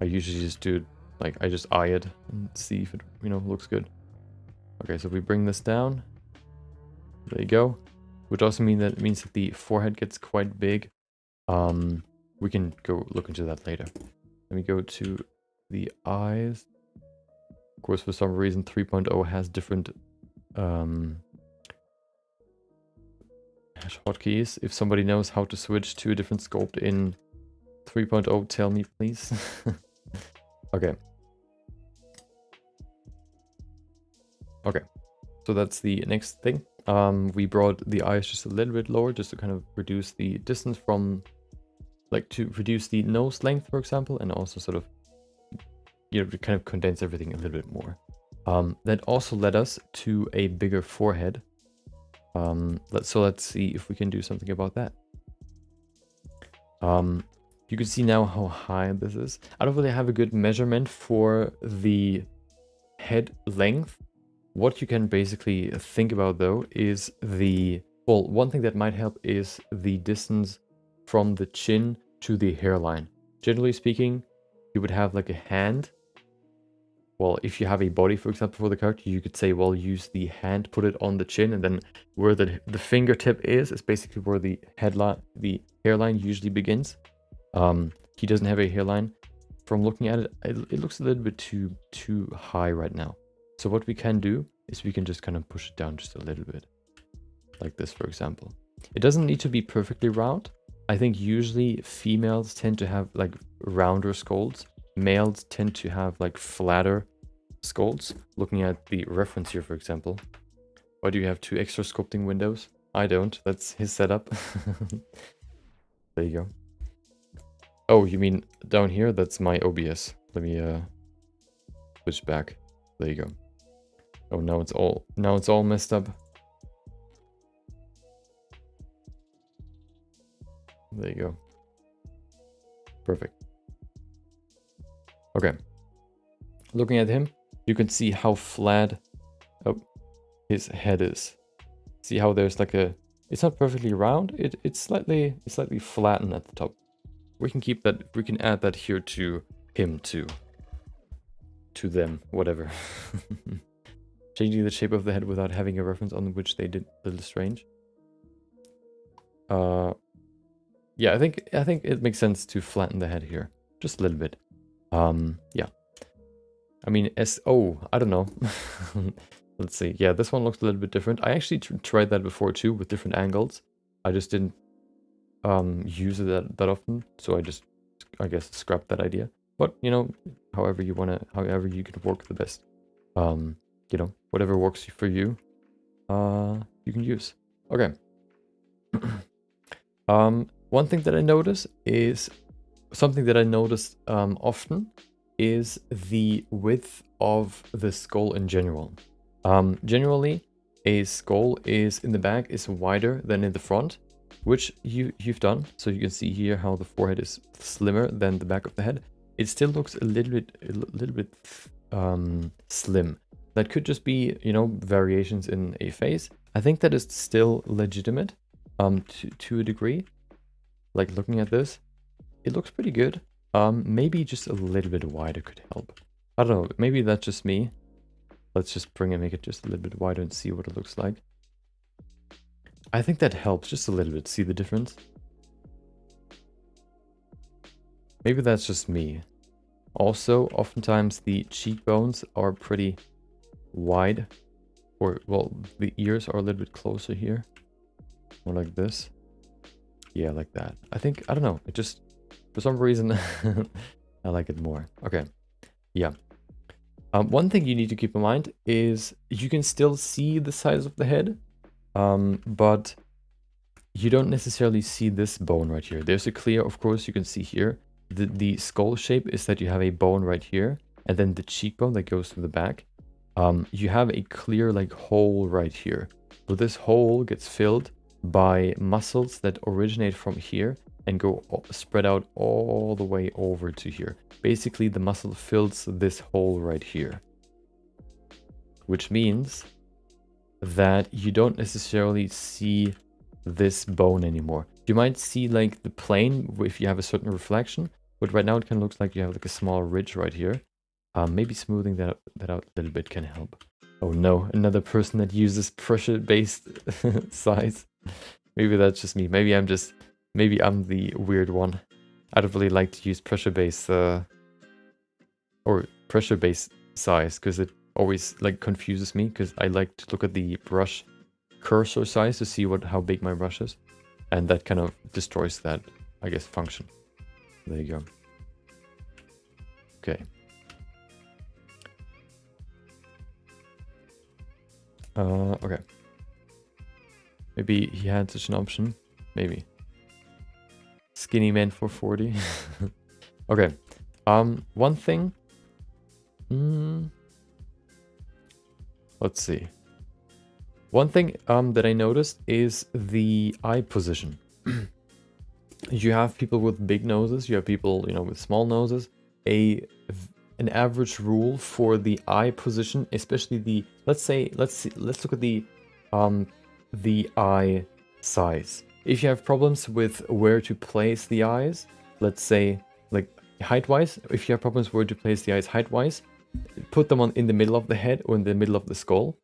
I usually just do it, like, I just eye it and see if it, looks good. Okay, so we bring this down. There you go. Which also means that the forehead gets quite big. We can go look into that later. Let me go to the eyes. Of course, for some reason, 3.0 has different hotkeys. If somebody knows how to switch to a different sculpt in 3.0, tell me, please. Okay. Okay. So that's the next thing. We brought the eyes just a little bit lower, just to kind of reduce the distance from, like, to reduce the nose length, for example, and also sort of, to kind of condense everything a little bit more. That also led us to a bigger forehead. Let's see if we can do something about that. You can see now how high this is. I don't really have a good measurement for the head length. What you can basically think about though is one thing that might help is the distance from the chin to the hairline. Generally speaking, you would have like a hand well, if you have a body, for example, for the character, you could say, well, use the hand, put it on the chin, and then where the fingertip is basically where the hairline usually begins. He doesn't have a hairline. From looking at it, it looks a little bit too high right now. So what we can do is we can just kind of push it down just a little bit, like this, for example. It doesn't need to be perfectly round. I think usually females tend to have like rounder skulls. Males tend to have like flatter skulls. Looking at the reference here, for example. Why do you have 2 extra sculpting windows? I don't. That's his setup. There you go. Oh, you mean down here? That's my OBS. Let me switch back. There you go. Oh, now it's all messed up. There you go. Perfect. Okay. Looking at him, you can see how flat his head is. See how there's like a, it's not perfectly round. It's slightly flattened at the top. We can keep that. We can add that here to him too. To them, whatever. Changing the shape of the head without having a reference on which they did a little strange. Yeah, I think it makes sense to flatten the head here just a little bit. Yeah. I mean, I don't know. Let's see. Yeah, this one looks a little bit different. I actually tried that before too with different angles. I just didn't use it that often, so I guess scrapped that idea. But you know, however you can work the best. You know, whatever works for you, you can use. Okay. One thing that I notice is something that I noticed often is the width of the skull in general. Generally, a skull is in the back is wider than in the front, which you've done. So you can see here how the forehead is slimmer than the back of the head. It still looks a little bit slim. That could just be, you know, variations in a face. I think that is still legitimate to a degree. Like looking at this, it looks pretty good. Maybe just a little bit wider could help. I don't know, maybe that's just me. Let's just make it just a little bit wider and see what it looks like. I think that helps just a little bit. See the difference? Maybe that's just me. Also, oftentimes the cheekbones are pretty wide. Or, well, the ears are a little bit closer here. More like this. Yeah, like that. I don't know. It just, for some reason, I like it more. Okay. Yeah. One thing you need to keep in mind is you can still see the size of the head, but you don't necessarily see this bone right here. There's a clear, of course, you can see here. The skull shape is that you have a bone right here, and then the cheekbone that goes to the back. You have a clear like hole right here. So this hole gets filled by muscles that originate from here and go spread out all the way over to here. Basically, the muscle fills this hole right here, which means that you don't necessarily see this bone anymore. You might see like the plane if you have a certain reflection, but right now it kind of looks like you have like a small ridge right here. Maybe smoothing that out a little bit can help. Oh no, another person that uses pressure-based size. Maybe that's just me. Maybe I'm the weird one. I don't really like to use pressure-based or pressure-based size because it always like confuses me, because I like to look at the brush cursor size to see how big my brush is, and that kind of destroys that, I guess, function. There you go. Okay. Okay. Maybe he had such an option. Maybe. Skinny man for 40. Okay. One thing. Let's see. One thing that I noticed is the eye position. You have people with big noses. You have people, you know, with small noses. An average rule for the eye position, especially the, let's look at the eye size. If you have problems with where to place the eyes, let's say like height-wise, if you have problems where to place the eyes height-wise, put them on in the middle of the head or in the middle of the skull.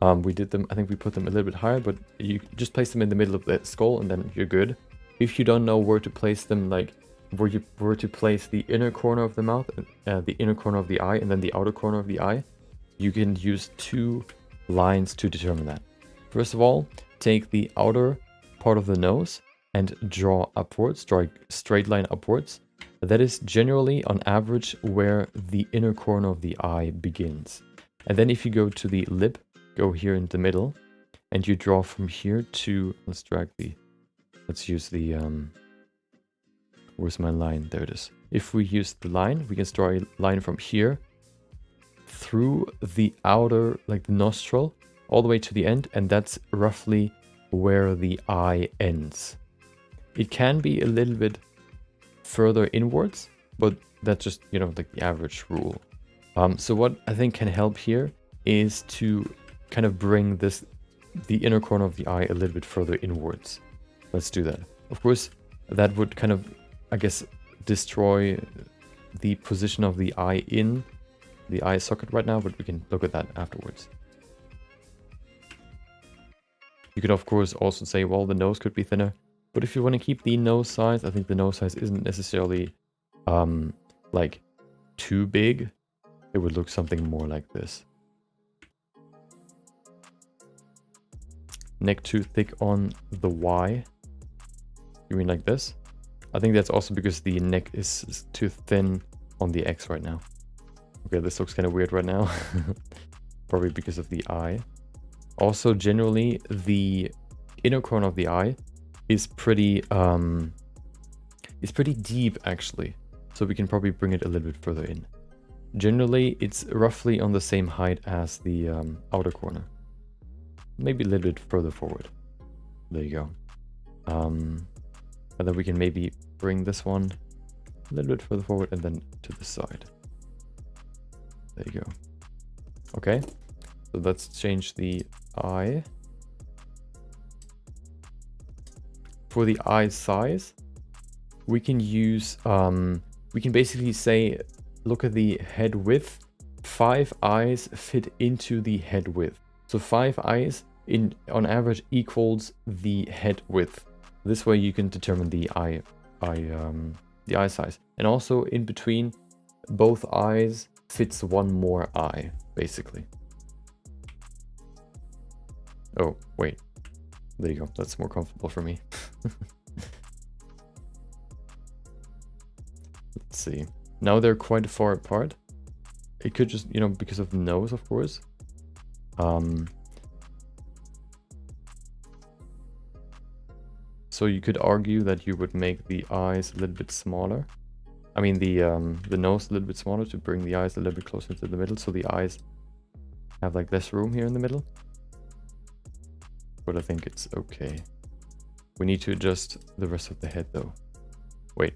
We did them, I think we put them a little bit higher, but you just place them in the middle of the skull and then you're good. If you don't know where to place them, like where you were to place the inner corner of the mouth, the inner corner of the eye, and then the outer corner of the eye, you can use 2 lines to determine that. First of all, take the outer part of the nose and draw upwards, draw a straight line upwards. That is generally, on average, where the inner corner of the eye begins. And then if you go to the lip, go here in the middle, and you draw from here to, let's use the, where's my line? There it is. If we use the line, we can draw a line from here through the outer, like the nostril, all the way to the end, and that's roughly where the eye ends. It can be a little bit further inwards, but that's just, you know, like the average rule. So what I think can help here is to kind of bring the inner corner of the eye a little bit further inwards. Let's do that. Of course, that would kind of, I guess, destroy the position of the eye in the eye socket right now, but we can look at that afterwards. You could, of course, also say, well, the nose could be thinner. But if you want to keep the nose size, I think the nose size isn't necessarily like too big. It would look something more like this. Neck too thick on the Y. You mean like this? I think that's also because the neck is too thin on the X right now. Okay, this looks kind of weird right now. Probably because of the eye. Also, generally, the inner corner of the eye is pretty deep, actually. So we can probably bring it a little bit further in. Generally, it's roughly on the same height as the outer corner. Maybe a little bit further forward. There you go. And then we can maybe bring this one a little bit further forward and then to the side. There you go. Okay, so let's change the eye. For the eye size, we can use, we can basically say, look at the head width. 5 eyes fit into the head width. So 5 eyes on average equals the head width. This way you can determine the eye size. And also in between both eyes fits one more eye, basically. Oh, wait. There you go. That's more comfortable for me. Let's see. Now they're quite far apart. It could just, you know, because of the nose, of course. So you could argue that you would make the eyes a little bit smaller. I mean the nose a little bit smaller to bring the eyes a little bit closer to the middle, so the eyes have like less room here in the middle. But I think it's okay. We need to adjust the rest of the head though. Wait.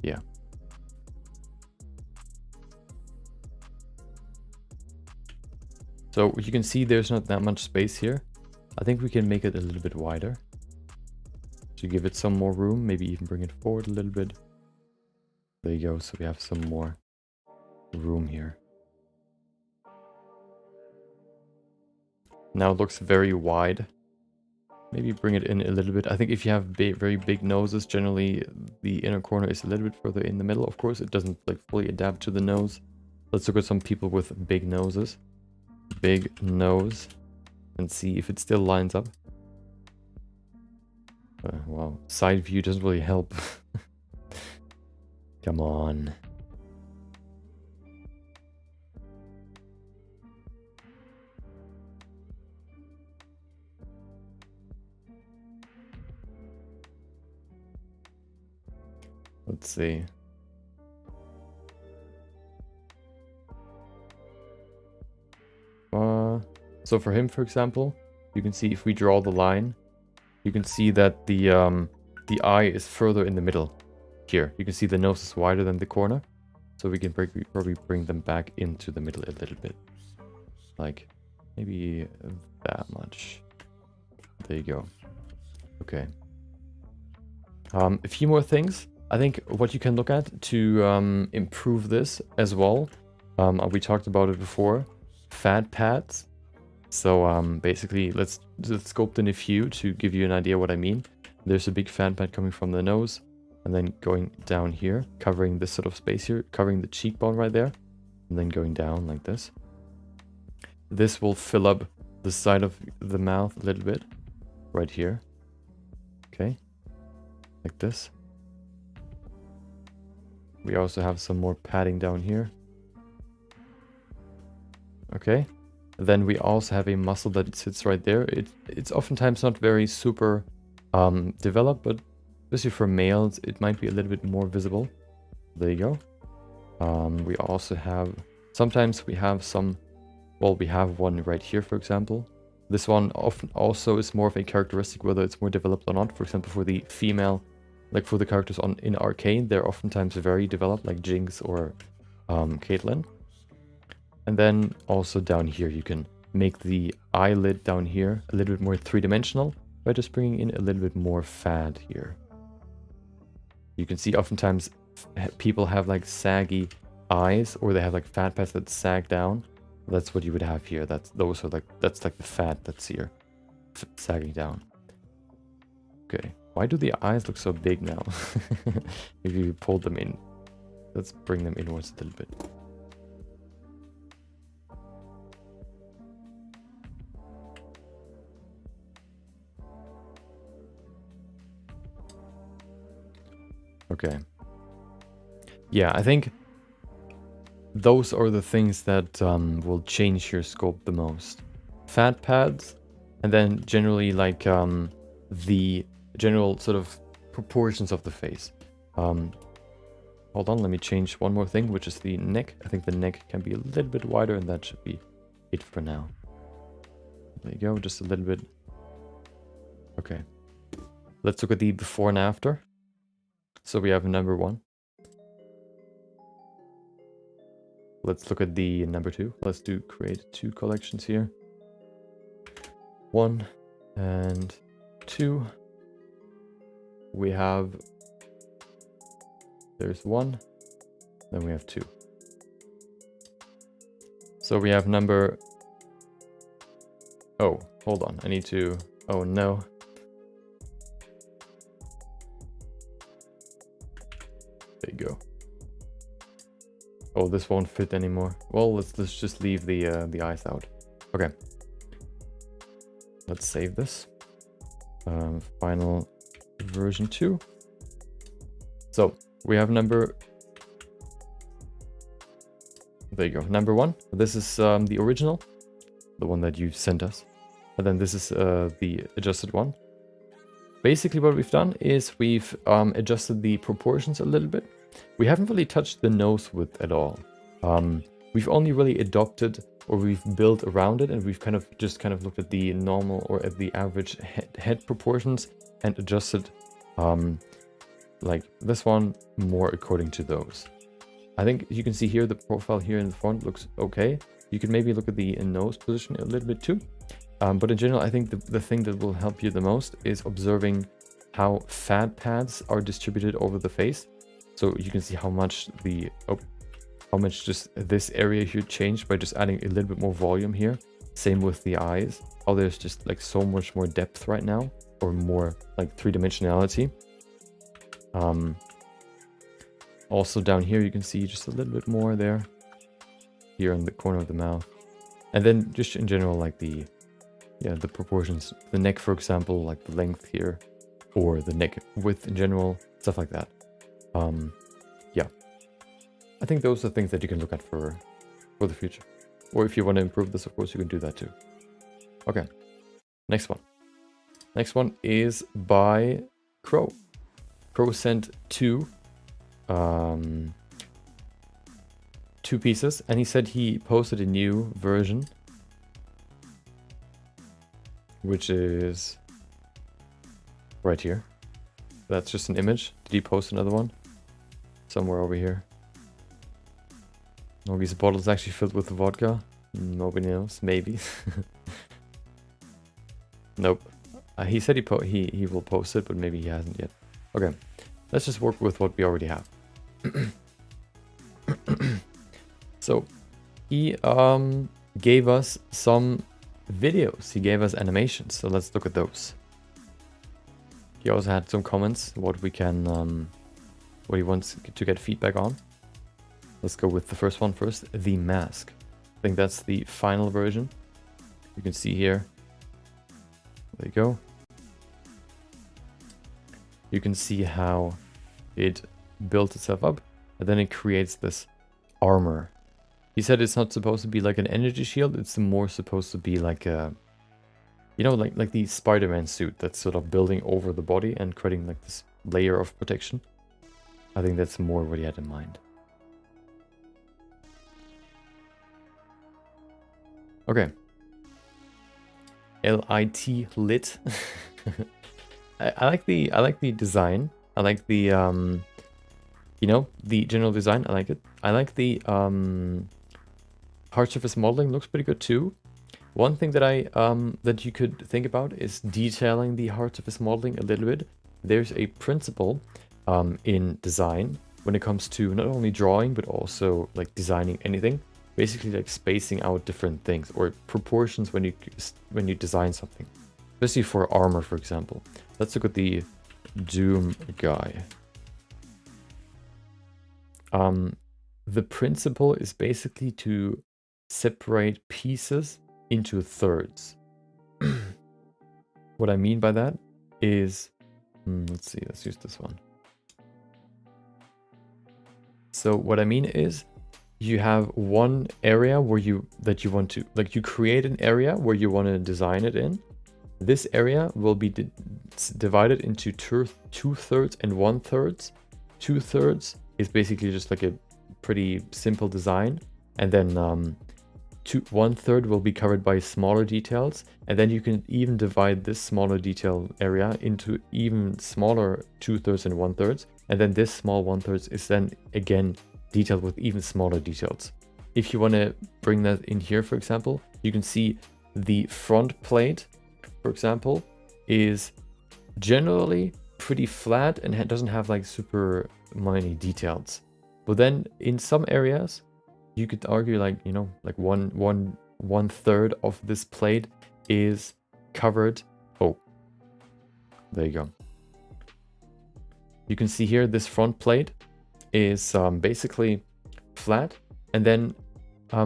Yeah. So you can see there's not that much space here. I think we can make it a little bit wider. To give it some more room, maybe even bring it forward a little bit. There you go, so we have some more room here. Now it looks very wide. Maybe bring it in a little bit. I think if you have very big noses, generally the inner corner is a little bit further in the middle. Of course, it doesn't like fully adapt to the nose. Let's look at some people with big noses. Big nose. And see if it still lines up. Wow, side view doesn't really help. Come on. Let's see. So for him, for example, you can see if we draw the line, you can see that the eye is further in the middle. Here, you can see the nose is wider than the corner, so we can probably bring them back into the middle a little bit, like maybe that much. There you go. Okay. A few more things. I think what you can look at to improve this as well We talked about it before. Fat pads. So basically, let's sculpt in a few to give you an idea what I mean. There's a big fat pad coming from the nose, and then going down here, covering this sort of space here, covering the cheekbone right there, and then going down like this. This will fill up the side of the mouth a little bit, right here. Okay, like this. We also have some more padding down here. Okay, then we also have a muscle that sits right there. It's oftentimes not very super developed, but especially for males, it might be a little bit more visible. There you go. We also have, sometimes we have some, well, we have one right here, for example. This one often also is more of a characteristic, whether it's more developed or not. For example, for the female, like for the characters in Arcane, they're oftentimes very developed, like Jinx or Caitlyn. And then also down here, you can make the eyelid down here a little bit more three-dimensional by just bringing in a little bit more fat here. You can see oftentimes people have like saggy eyes, or they have like fat pads that sag down. That's what you would have here. That's like the fat that's here, sagging down. Okay, why do the eyes look so big now? If you pull them in, let's bring them inwards a little bit. Okay. Yeah, I think those are the things that will change your sculpt the most. Fat pads, and then generally like the general sort of proportions of the face. Hold on, let me change one more thing, which is the neck. I think the neck can be a little bit wider, and that should be it for now. There you go, just a little bit. Okay. Let's look at the before and after. So we have number 1. Let's look at the number 2. Let's create 2 collections here. 1 and 2. We have, there's 1, then we have 2. So we have number, oh, hold on, I need to, oh no. There you go. Oh, this won't fit anymore. Well, let's just leave the eyes out. Okay. Let's save this. Final version 2. So we have number. There you go. Number 1. This is the original, the one that you sent us, and then this is the adjusted one. Basically, what we've done is we've adjusted the proportions a little bit. We haven't really touched the nose width at all. We've only really adopted, or we've built around it, and we've kind of looked at the normal or at the average head proportions and adjusted like this one more according to those. I think you can see here the profile here in the front looks okay. You can maybe look at the nose position a little bit too. But in general, I think the thing that will help you the most is observing how fat pads are distributed over the face. So you can see how much just this area here changed by just adding a little bit more volume here. Same with the eyes. Oh, there's just like so much more depth right now, or more like three-dimensionality. Also down here you can see just a little bit more there, here in the corner of the mouth. And then just in general, like the proportions, the neck, for example, like the length here, or the neck width in general, stuff like that. Yeah, I think those are things that you can look at for the future. Or if you want to improve this, of course, you can do that too. Okay, next one. Next one is by Crow. Crow sent 2 pieces, and he said he posted a new version, which is right here. That's just an image. Did he post another one? Somewhere over here. Nogi's bottle is actually filled with vodka. Nobody knows. Maybe. Nope. He said he will post it, but maybe he hasn't yet. Okay. Let's just work with what we already have. So he gave us some videos. He gave us animations. So let's look at those. He also had some comments, what we can, what he wants to get feedback on. Let's go with the first one first, the mask. I think that's the final version. You can see here. There you go. You can see how it built itself up, and then it creates this armor. He said it's not supposed to be like an energy shield, it's more supposed to be like a, you know, like the Spider-Man suit that's sort of building over the body and creating like this layer of protection. I think that's more what he had in mind. Okay. LIT lit. I like the design. I like the you know, the general design. I like it. I like the hard surface modeling. Looks pretty good too. One thing that that you could think about is detailing the hard surface modeling a little bit. There's a principle in design when it comes to not only drawing but also like designing anything. Basically like spacing out different things or proportions when you design something. Especially for armor, for example. Let's look at the Doom guy. The principle is basically to separate pieces into thirds. What I mean by that is, let's see, let's use this one. So what I mean is, you have one area where you want to, like you create an area where you want to design it in. This area will be divided into 2/3 and 1/3. 2/3 is basically just like a pretty simple design, and then 1/3 will be covered by smaller details, and then you can even divide this smaller detail area into even smaller 2/3 and 1/3, and then this small 1/3 is then again detailed with even smaller details. If you want to bring that in here, for example, you can see the front plate, for example, is generally pretty flat and doesn't have like super many details. But then in some areas, you could argue like, you know, like one third of this plate is covered. Oh, there you go. You can see here this front plate is basically flat, and then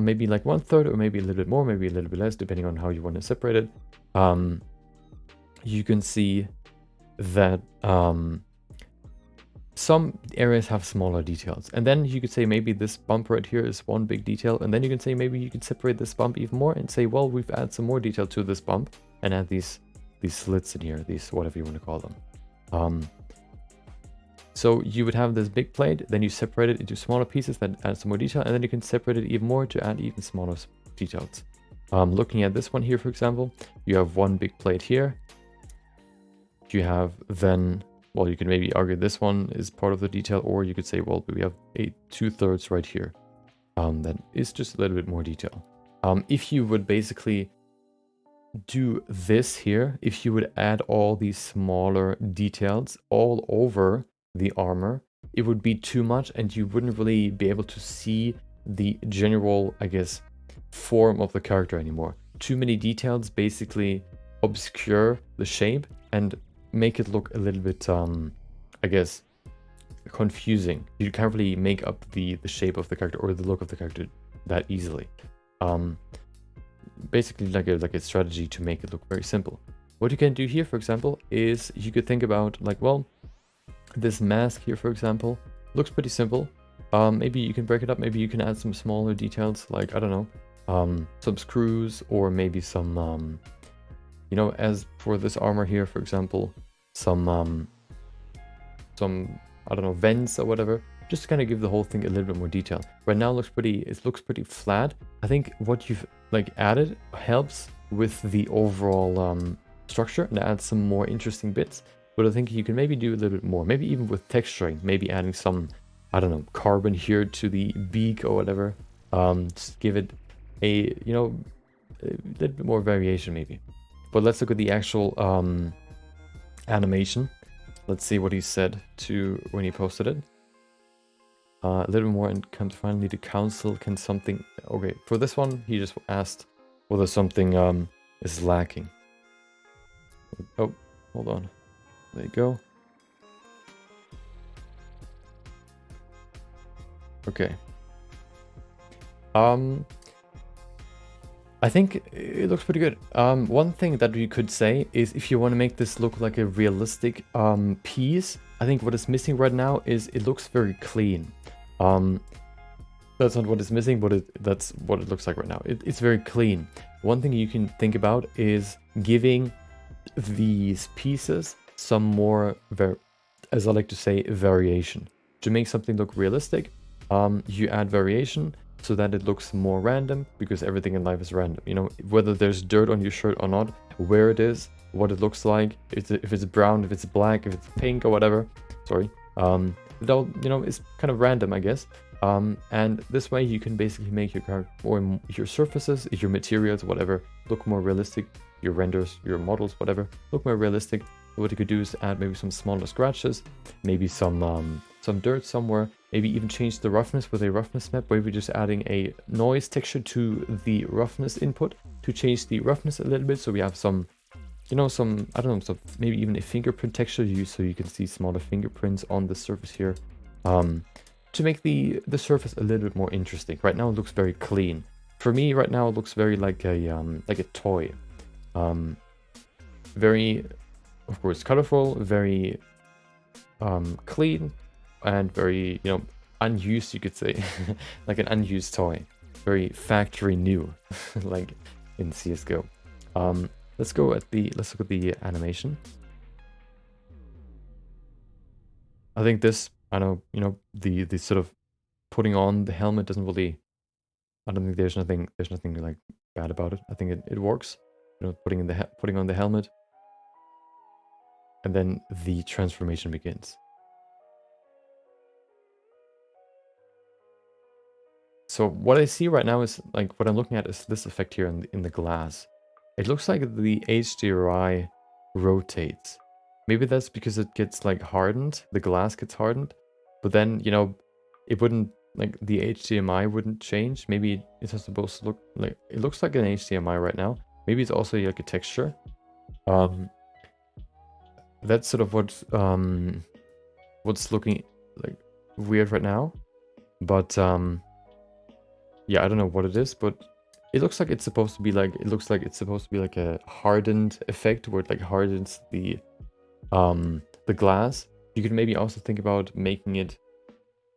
maybe like 1/3 or maybe a little bit more, maybe a little bit less, depending on how you want to separate it. You can see that some areas have smaller details, and then you could say maybe this bump right here is one big detail, and then you can say maybe you can separate this bump even more and say, well, we've added some more detail to this bump and add these slits in here, these whatever you want to call them. So you would have this big plate, then you separate it into smaller pieces that add some more detail, and then you can separate it even more to add even smaller details. Looking at this one here, for example, you have one big plate here. You have then, well, you can maybe argue this one is part of the detail, or you could say, well, we have 2/3 right here. That is just a little bit more detail. If you would basically do this here, if you would add all these smaller details all over the armor, it would be too much and you wouldn't really be able to see the general, I guess, form of the character anymore. Too many details basically obscure the shape and make it look a little bit, I guess, confusing. You can't really make up the shape of the character or the look of the character that easily. Basically like a strategy to make it look very simple. What you can do here, for example, is you could think about like, well, this mask here, for example, looks pretty simple. Maybe you can break it up. Maybe you can add some smaller details, like, I don't know, some screws, or maybe some, you know, as for this armor here, for example, some, I don't know, vents or whatever, just to kind of give the whole thing a little bit more detail. Right now it looks pretty flat. I think what you've like added helps with the overall structure and adds some more interesting bits. But I think you can maybe do a little bit more, maybe even with texturing, maybe adding some, I don't know, carbon here to the beak or whatever. Just give it a, you know, a little bit more variation maybe. But let's look at the actual animation. Let's see what he said to when he posted it. A little more, and can finally the council can something. Okay, for this one, he just asked whether something is lacking. Oh, hold on. There you go. Okay. I think it looks pretty good. One thing that you could say is if you want to make this look like a realistic piece, I think what is missing right now is it looks very clean. That's not what is missing, but that's what it looks like right now. It's very clean. One thing you can think about is giving these pieces some more, as I like to say, variation. To make something look realistic, you add variation so that it looks more random, because everything in life is random. You know, whether there's dirt on your shirt or not, where it is, what it looks like, if it's brown, if it's black, if it's pink or whatever. Sorry. It all, you know, it's kind of random, I guess. And this way you can basically make your character or your surfaces, your materials, whatever, look more realistic. Your renders, your models, whatever, look more realistic. What you could do is add maybe some smaller scratches, maybe some dirt somewhere, maybe even change the roughness with a roughness map, where we're just adding a noise texture to the roughness input to change the roughness a little bit. So we have some, you know, I don't know, some maybe even a fingerprint texture so you can see smaller fingerprints on the surface here, to make the surface a little bit more interesting. Right now it looks very clean. For me, right now it looks very like a toy. Very, of course, colorful, very clean, and very, you know, unused, you could say. Like an unused toy. Very factory new, like in CSGO. Let's look at the animation. I think this, I know, you know, the sort of putting on the helmet doesn't really, I don't think there's nothing like bad about it. I think it works. You know, putting on the helmet, and then the transformation begins. So what I see right now is, like, what I'm looking at is this effect here in the glass. It looks like the HDRI rotates. Maybe that's because it gets like hardened, the glass gets hardened, but then, you know, it wouldn't, like, the HDMI wouldn't change. Maybe it's not supposed to look like, it looks like an HDMI right now. Maybe it's also like a texture. That's sort of what's looking like weird right now. But yeah, I don't know what it is, but it looks like it's supposed to be like, it looks like it's supposed to be like a hardened effect where it like hardens the glass. You could maybe also think about making it,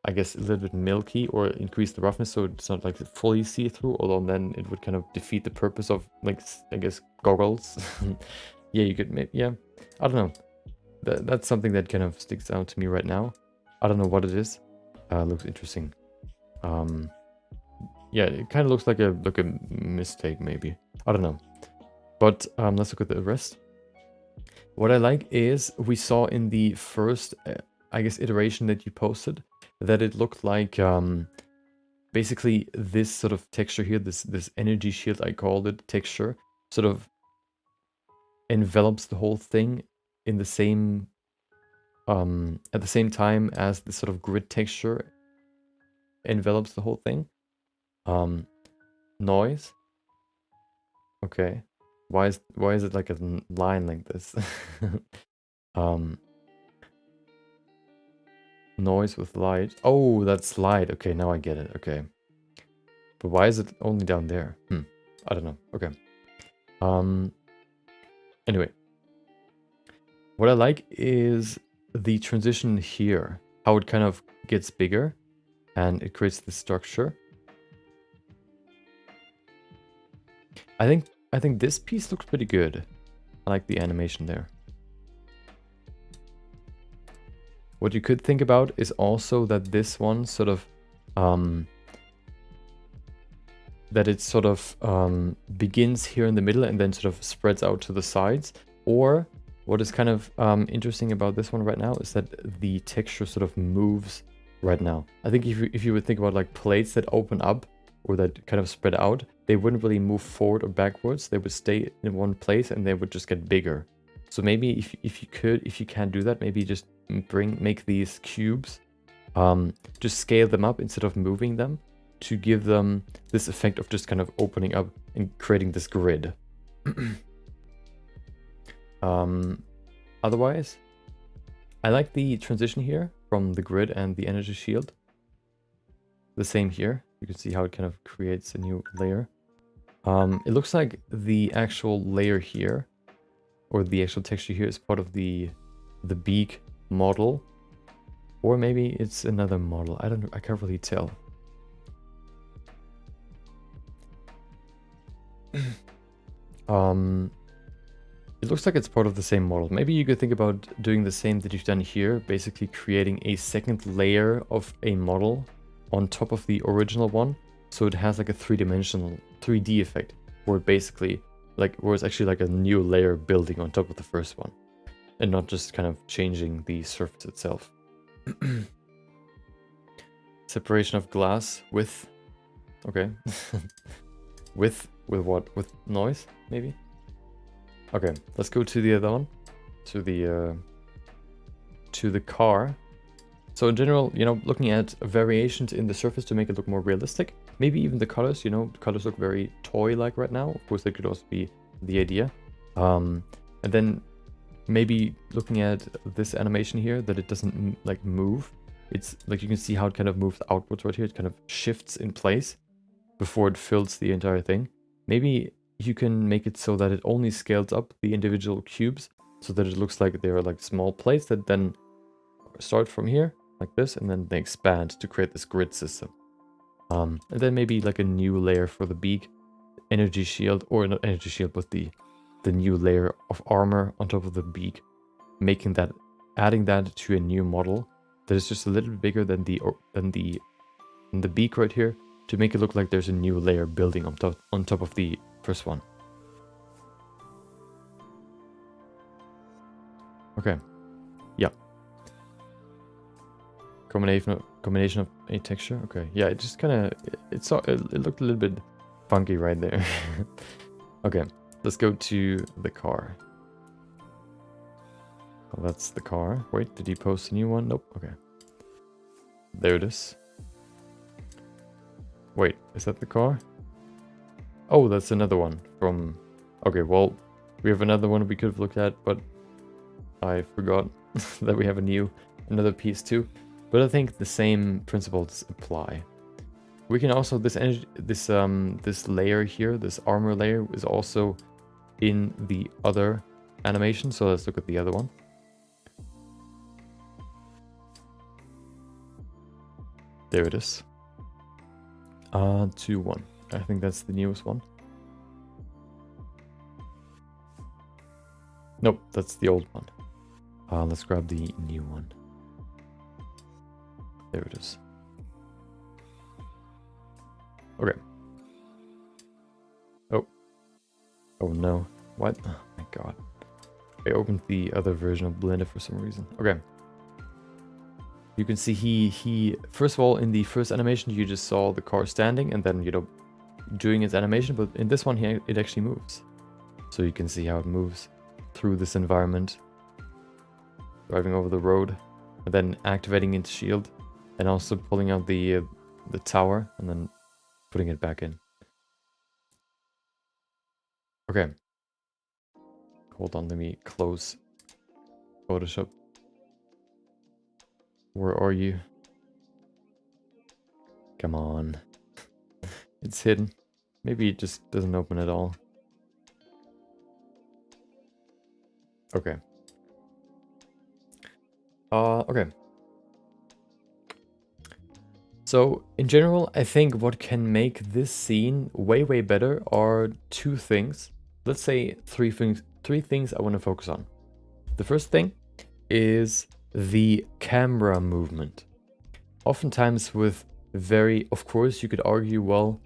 I guess, a little bit milky, or increase the roughness so it's not like fully see-through, although then it would kind of defeat the purpose of, like, I guess, goggles. Yeah, you could yeah, I don't know. That's something that kind of sticks out to me right now. I don't know what it is. Looks interesting. Yeah, it kind of looks like a mistake, maybe. I don't know. But let's look at the rest. What I like is we saw in the first, I guess, iteration that you posted, that it looked like basically this sort of texture here, this energy shield, I called it, texture, sort of envelops the whole thing in the same at the same time as the sort of grid texture envelops the whole thing. Noise. Okay. Why is it like a line like this? Noise with light. Oh, that's light. Okay, now I get it. Okay. But why is it only down there? I don't know. Okay. Anyway. What I like is the transition here. How it kind of gets bigger and it creates the structure. I think this piece looks pretty good. I like the animation there. What you could think about is also that this one sort of that it sort of begins here in the middle and then sort of spreads out to the sides. Or what is kind of interesting about this one right now is that the texture sort of moves right now. I think if you would think about like plates that open up or that kind of spread out, they wouldn't really move forward or backwards. They would stay in one place and they would just get bigger. So maybe if you can do that, maybe just make these cubes just scale them up instead of moving them to give them this effect of just kind of opening up and creating this grid. Otherwise, I like the transition here from the grid and the energy shield. The same here. You can see how it kind of creates a new layer. It looks like the actual layer here, or the actual texture here, is part of the beak model, or maybe it's another model. I can't really tell. It looks like it's part of the same model. Maybe you could think about doing the same that you've done here, basically creating a second layer of a model on top of the original one, so it has like a 3D effect, where it basically where it's actually like a new layer building on top of the first one, and not just kind of changing the surface itself. Separation of glass with, okay, with what? With noise, maybe? Okay, let's go to the other one, to the car. So in general, you know, looking at variations in the surface to make it look more realistic. Maybe even the colors, you know, the colors look very toy-like right now. Of course, that could also be the idea. And then maybe looking at this animation here, that it doesn't like move. It's like you can see how it kind of moves outwards right here. It kind of shifts in place before it fills the entire thing. Maybe you can make it so that it only scales up the individual cubes, so that it looks like they're like small plates that then start from here like this, and then they expand to create this grid system. And then maybe like a new layer for the beak, energy shield, or not energy shield, but the new layer of armor on top of the beak, adding that to a new model that is just a little bit bigger than the beak right here, to make it look like there's a new layer building on top of the first one. Okay. Yeah. Combination of a texture. Okay. Yeah, it just kind of it looked a little bit funky right there. Okay. Let's go to the car. Oh, that's the car. Wait, did he post a new one? Nope. Okay. There it is. Wait, is that the car? Oh, that's another one from... Okay, well, we have another one we could have looked at, but I forgot that we have another piece too. But I think the same principles apply. We can also, this layer here, this armor layer, is also in the other animation. So let's look at the other one. There it is. 2-1. I think that's the newest one. Nope, that's the old one. Let's grab the new one. There it is. Okay. Oh. Oh no. What? Oh my god. I opened the other version of Blender for some reason. Okay. You can see he first of all, in the first animation you just saw the car standing and then, you know, doing its animation, but in this one here it actually moves. So you can see how it moves through this environment, driving over the road, and then activating its shield, and also pulling out the tower and then putting it back in. Okay. Hold on, let me close Photoshop. Where are you? Come on. It's hidden. Maybe it just doesn't open at all. Okay. Okay. So, in general, I think what can make this scene way, way better are two things. Let's say three things I want to focus on. The first thing is the camera movement. Oftentimes with of course, you could argue, well,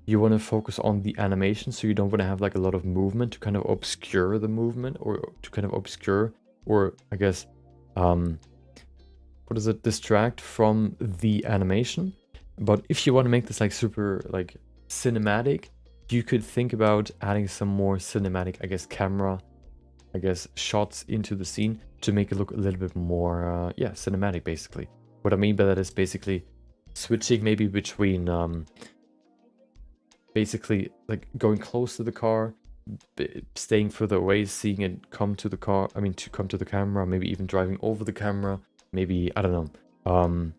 you want to focus on the animation, so you don't want to have like a lot of movement to kind of obscure the movement, or to kind of obscure, or I guess, what is it, distract from the animation. But if you want to make this like super like cinematic, you could think about adding some more cinematic, I guess, camera, shots into the scene to make it look a little bit more, yeah, cinematic basically. What I mean by that is basically switching maybe between basically like going close to the car, staying further away, seeing it come to the car, I mean to come to the camera, maybe even driving over the camera, maybe, I don't know,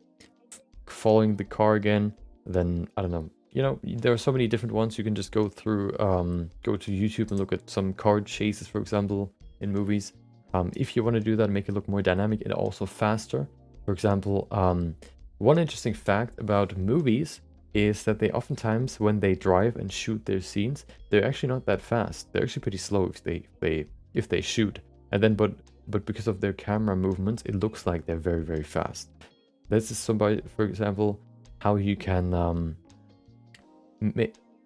following the car again, then, I don't know, you know, there are so many different ones. You can just go through, go to YouTube and look at some car chases, for example, in movies. If you want to do that, make it look more dynamic and also faster. For example, one interesting fact about movies is that they oftentimes, when they drive and shoot their scenes, they're actually not that fast. They're actually pretty slow if they shoot. And then, but because of their camera movements, it looks like they're very, very fast. This is somebody, for example, how you can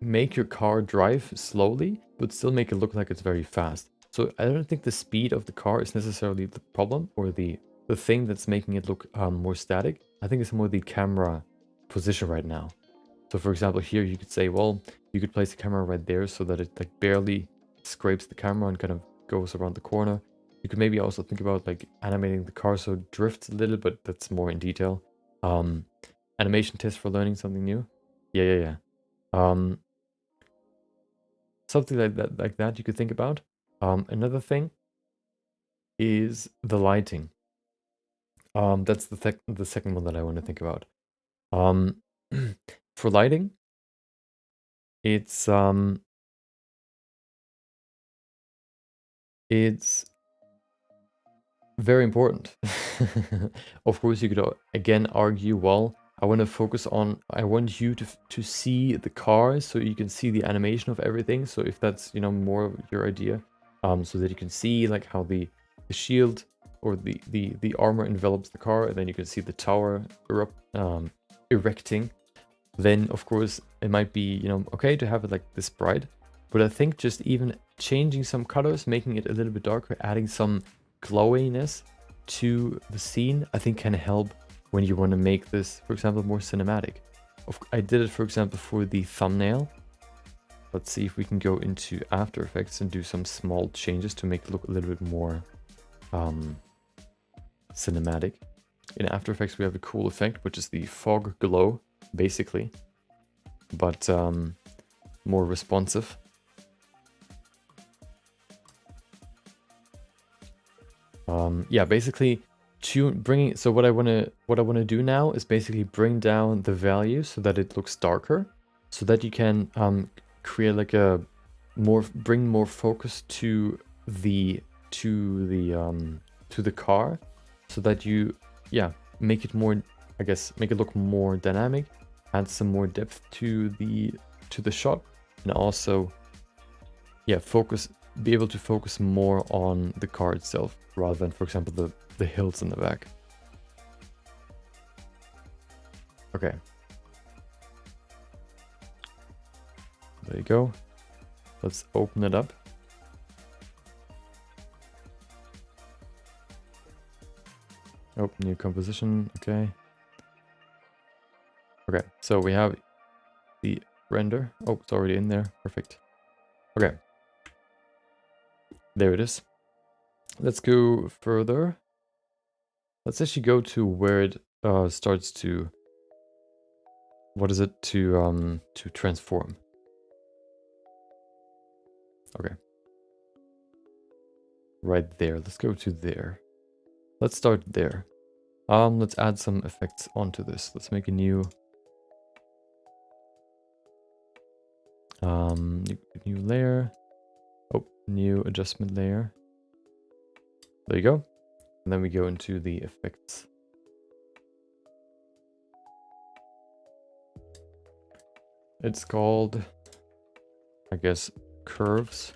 make your car drive slowly, but still make it look like it's very fast. So I don't think the speed of the car is necessarily the problem or the thing that's making it look more static. I think it's more the camera position right now. So for example, here you could say, well, you could place the camera right there so that it like barely scrapes the camera and kind of goes around the corner. You could maybe also think about like animating the car so it drifts a little, but that's more in detail. Animation test for learning something new. Yeah. Something like that you could think about. Another thing is the lighting. That's the second one that I want to think about. For lighting, it's very important. Of course, you could again argue, well, I want you to see the cars so you can see the animation of everything. So if that's, you know, more of your idea, so that you can see like how the shield or the armor envelops the car, and then you can see the tower erecting, then of course it might be, you know, okay to have it like this bright. But I think just even changing some colors, making it a little bit darker, adding some glowiness to the scene, I think can help when you want to make this, for example, more cinematic. I did it, for example, for the thumbnail. Let's see if we can go into After Effects and do some small changes to make it look a little bit more cinematic. In After Effects, we have a cool effect, which is the fog glow, basically, but more responsive. Yeah, basically so what I want to do now is basically bring down the value so that it looks darker, so that you can create like a bring more focus to the car, so that you make it more, I guess, make it look more dynamic, add some more depth to the shot, and also be able to focus more on the car itself rather than, for example, the hills in the back. Okay. There you go. Let's open it up. Open new composition. Okay. Okay, so we have the render. Oh, it's already in there. Perfect. Okay. There it is. Let's go further. Let's actually go to where it starts to, what is it, to transform. Okay. Right there. Let's go to there. Let's start there. Let's add some effects onto this. Let's make a new new layer. Oh, new adjustment layer. There you go. And then we go into the effects. It's called, I guess, curves.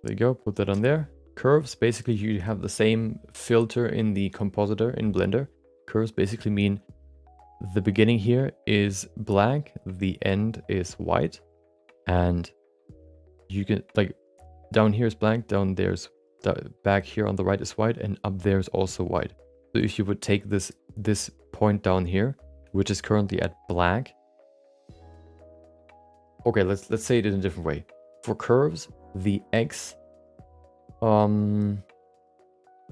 There you go. Put that on there. Curves, basically you have the same filter in the compositor in Blender. Curves basically mean the beginning here is black, the end is white, and you can, like, down here is black, down there's back here on the right is white, and up there is also white. So if you would take this point down here, which is currently at black. Okay, let's say it in a different way. For curves, the X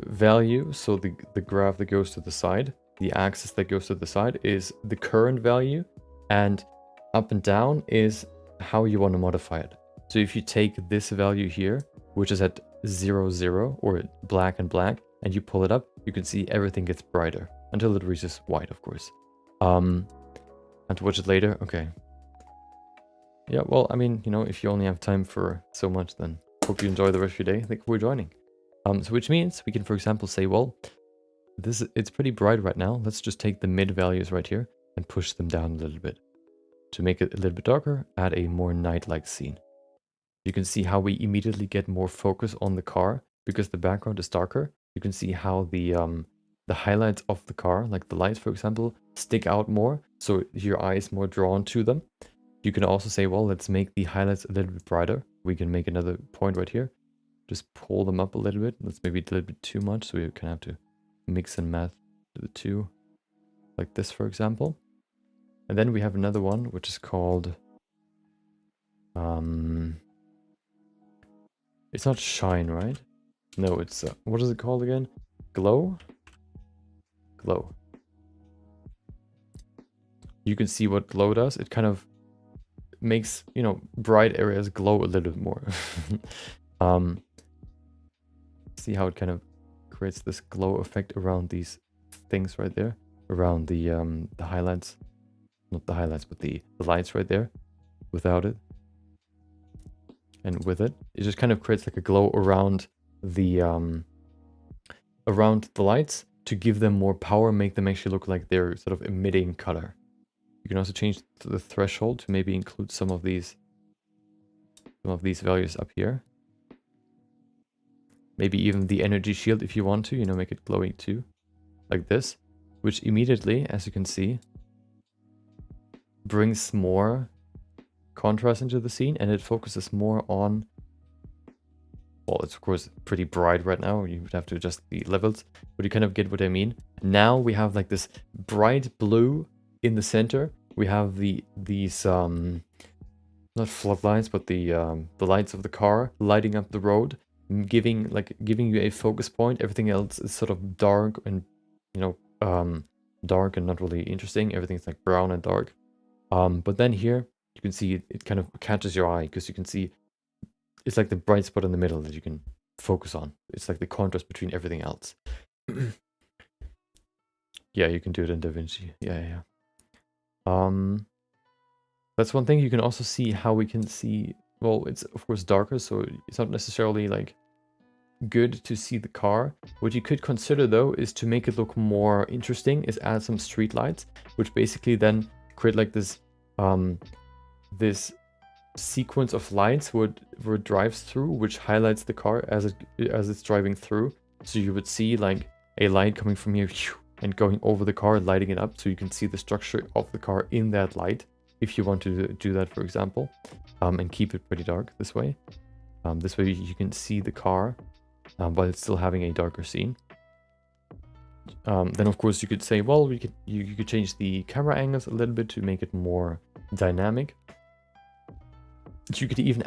value, so the graph that goes to the side, the axis that goes to the side is the current value, and up and down is how you want to modify it. So if you take this value here, which is at 0, 0, or black and black, and you pull it up, you can see everything gets brighter until it reaches white, of course. And to watch it later, okay. Yeah, well, I mean, you know, if you only have time for so much, then hope you enjoy the rest of your day. Thank you for joining. So which means we can, for example, say, well, it's pretty bright right now. Let's just take the mid values right here and push them down a little bit. To make it a little bit darker, add a more night-like scene. You can see how we immediately get more focus on the car because the background is darker. You can see how the highlights of the car, like the lights, for example, stick out more, so your eye is more drawn to them. You can also say, well, let's make the highlights a little bit brighter. We can make another point right here. Just pull them up a little bit. That's maybe a little bit too much, so we can have to mix and match the two, like this, for example. And then we have another one, which is called, it's not shine, right? No, it's, what is it called again? Glow? Glow. You can see what glow does. It kind of makes, you know, bright areas glow a little bit more. See how it kind of creates this glow effect around these things right there, around the highlights, not the highlights, but the lights right there. Without it and with it, it just kind of creates like a glow around the lights to give them more power, make them actually look like they're sort of emitting color. You can also change the threshold to maybe include some of these values up here. Maybe even the energy shield if you want to, you know, make it glowing too, like this, which immediately, as you can see, brings more contrast into the scene, and it focuses more on, well, it's of course pretty bright right now. You would have to adjust the levels, but you kind of get what I mean. Now we have like this bright blue in the center. We have these not floodlights, but the lights of the car lighting up the road, giving you a focus point. Everything else is sort of dark and, you know, dark and not really interesting. Everything's like brown and dark. But then here you can see it kind of catches your eye because you can see it's like the bright spot in the middle that you can focus on. It's like the contrast between everything else. Yeah, you can do it in DaVinci. Yeah. That's one thing. You can also see how we can see, well, it's of course darker, so it's not necessarily like good to see the car. What you could consider though is to make it look more interesting is add some street lights, which basically then create like this this sequence of lights where it drives through, which highlights the car as it's driving through. So you would see like a light coming from here and going over the car, lighting it up, so you can see the structure of the car in that light, if you want to do that, for example, and keep it pretty dark this way. This way you can see the car, but it's still having a darker scene. Then of course you could say, well, you could change the camera angles a little bit to make it more dynamic. You could even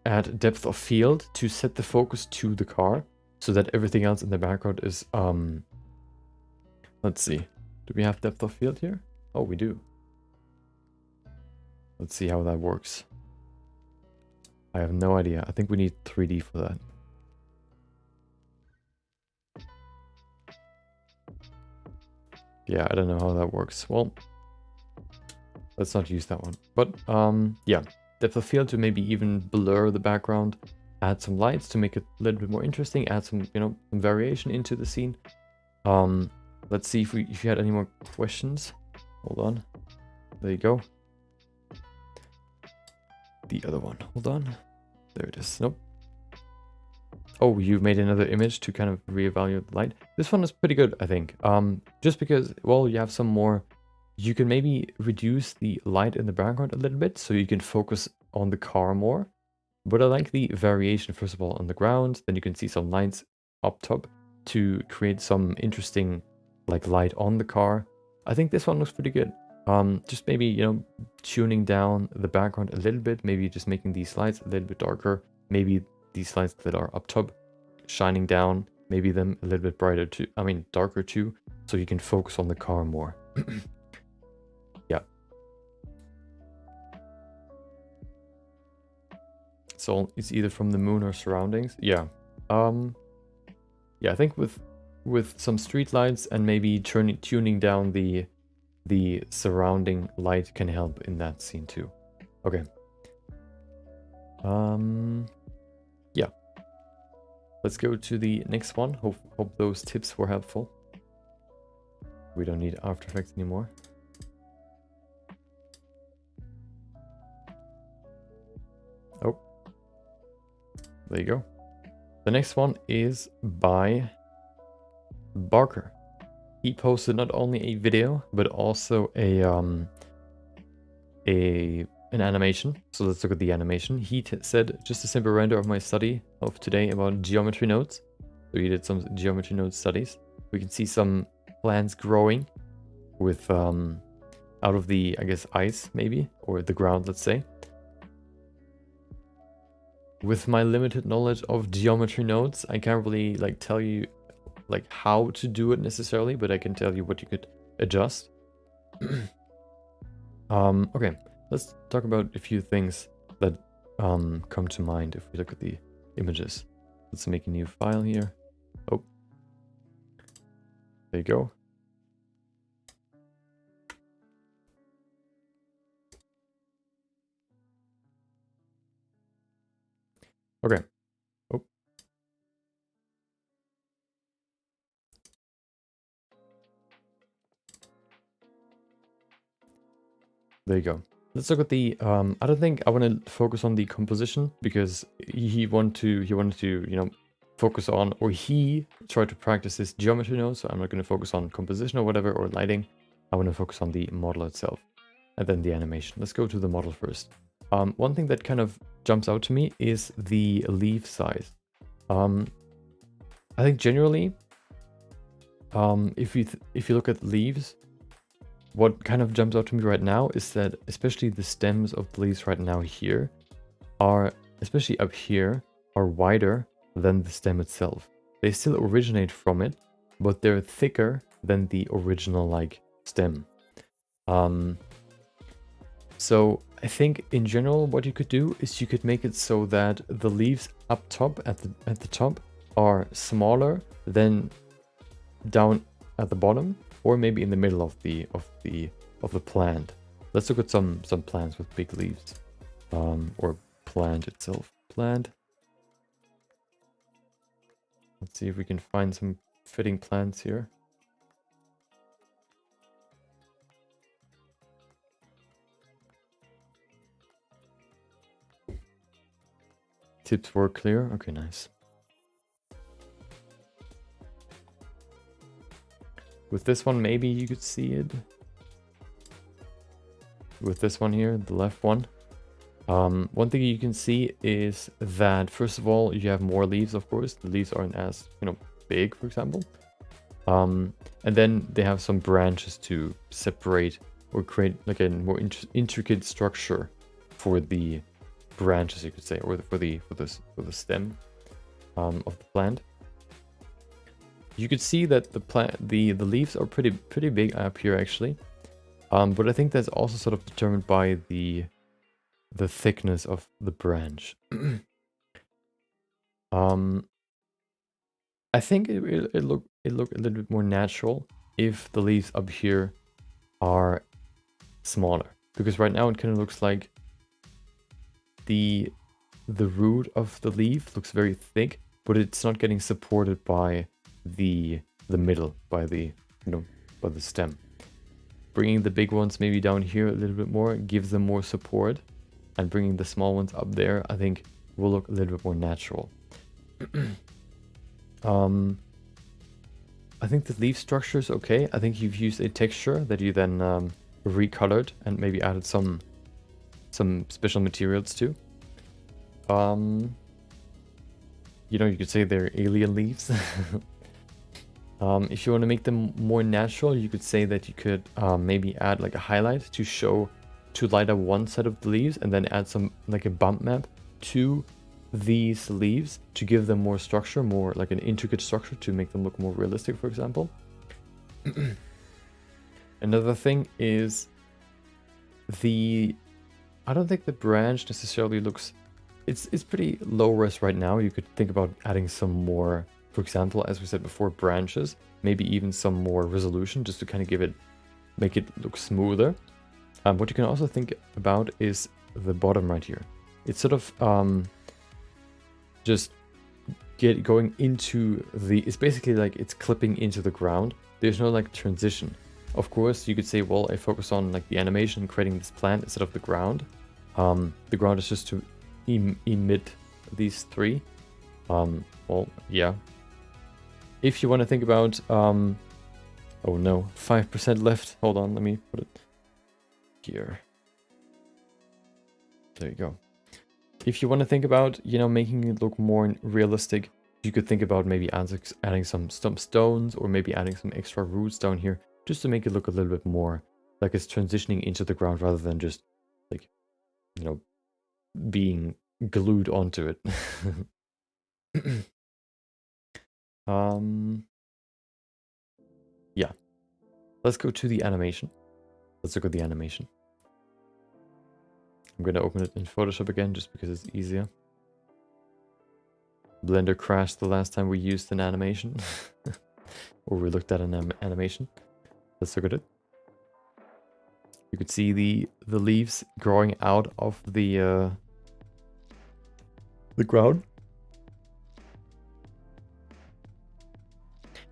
add depth of field to set the focus to the car, so that everything else in the background is let's see, do we have depth of field here? Oh, we do. Let's see how that works. I have no idea. I think we need 3D for that. Yeah, I don't know how that works. Well, let's not use that one. But yeah, depth of field to maybe even blur the background, add some lights to make it a little bit more interesting, add some, you know, some variation into the scene. Let's see if you had any more questions. Hold on. There you go. The other one. Hold on. There it is. Nope. Oh, you made another image to kind of reevaluate the light. This one is pretty good, I think. Just because, well, you have some more, you can maybe reduce the light in the background a little bit so you can focus on the car more. But I like the variation, first of all, on the ground. Then you can see some lights up top to create some interesting, like, light on the car. I think this one looks pretty good. Just maybe, you know, tuning down the background a little bit, maybe just making these lights a little bit darker, maybe these lights that are up top shining down maybe them a little bit brighter too, I mean darker too, so you can focus on the car more. Yeah. So it's either from the moon or surroundings. Yeah. Yeah, I think with some street lights and maybe tuning down the surrounding light can help in that scene too. Okay. Yeah. Let's go to the next one. Hope those tips were helpful. We don't need After Effects anymore. Oh. There you go. The next one is by Barker. He posted not only a video, but also an animation. So let's look at the animation. He said, just a simple render of my study of today about geometry nodes. So he did some geometry node studies. We can see some plants growing with out of the, I guess, ice maybe, or the ground, let's say. With my limited knowledge of geometry nodes, I can't really like tell you like how to do it necessarily, but I can tell you what you could adjust. Okay, let's talk about a few things that come to mind if we look at the images. Let's make a new file here. Oh, there you go. Okay. Oh. There you go. Let's look at the I don't think I want to focus on the composition because he wanted to, you know, focus on, or he tried to practice this geometry node, so I'm not going to focus on composition or whatever, or lighting. I want to focus on the model itself and then the animation. Let's go to the model first. One thing that kind of jumps out to me is the leaf size. I think generally, if you look at leaves, what kind of jumps out to me right now is that especially the stems of the leaves right now here are, especially up here, are wider than the stem itself. They still originate from it, but they're thicker than the original like stem. So I think in general what you could do is you could make it so that the leaves up top at the top are smaller than down at the bottom, or maybe in the middle of the plant. Let's look at some plants with big leaves, or plant itself. Plant. Let's see if we can find some fitting plants here. Tips were clear. Okay, nice. With this one, maybe you could see it. With this one here, the left one. One thing you can see is that, first of all, you have more leaves, of course. The leaves aren't as, you know, big, for example. And then they have some branches to separate or create like a more intricate structure for the branches, you could say, or for the stem of the plant. You could see that the leaves are pretty big up here actually, but I think that's also sort of determined by the thickness of the branch. I think it look a little bit more natural if the leaves up here are smaller, because right now it kind of looks like the root of the leaf looks very thick, but it's not getting supported by the middle, by the by the stem. Bringing the big ones maybe down here a little bit more gives them more support, and bringing the small ones up there I think will look a little bit more natural. I think the leaf structure is okay. I think you've used a texture that you then recolored and maybe added some special materials too. You know, you could say they're alien leaves. If you want to make them more natural, you could say that you could maybe add like a highlight to light up one set of the leaves, and then add some like a bump map to these leaves to give them more structure, more like an intricate structure to make them look more realistic, for example. Another thing is I don't think the branch necessarily looks, it's pretty low res right now. You could think about adding some more, for example, as we said before, branches, maybe even some more resolution just to kind of make it look smoother. What you can also think about is the bottom right here. It's sort of just going into it's basically like it's clipping into the ground. There's no like transition. Of course, you could say, well, I focus on like the animation, creating this plant instead of the ground. The ground is just to emit these three. Well, yeah. If you want to think about, oh no, 5% left. Hold on, let me put it here. There you go. If you want to think about, you know, making it look more realistic, you could think about maybe adding some stones or maybe adding some extra roots down here just to make it look a little bit more like it's transitioning into the ground rather than just like, you know, being glued onto it. Yeah. Let's go to the animation. Let's look at the animation. I'm going to open it in Photoshop again just because it's easier. Blender crashed the last time we used an animation. Or we looked at an animation. Let's look at it. You could see the leaves growing out of the ground.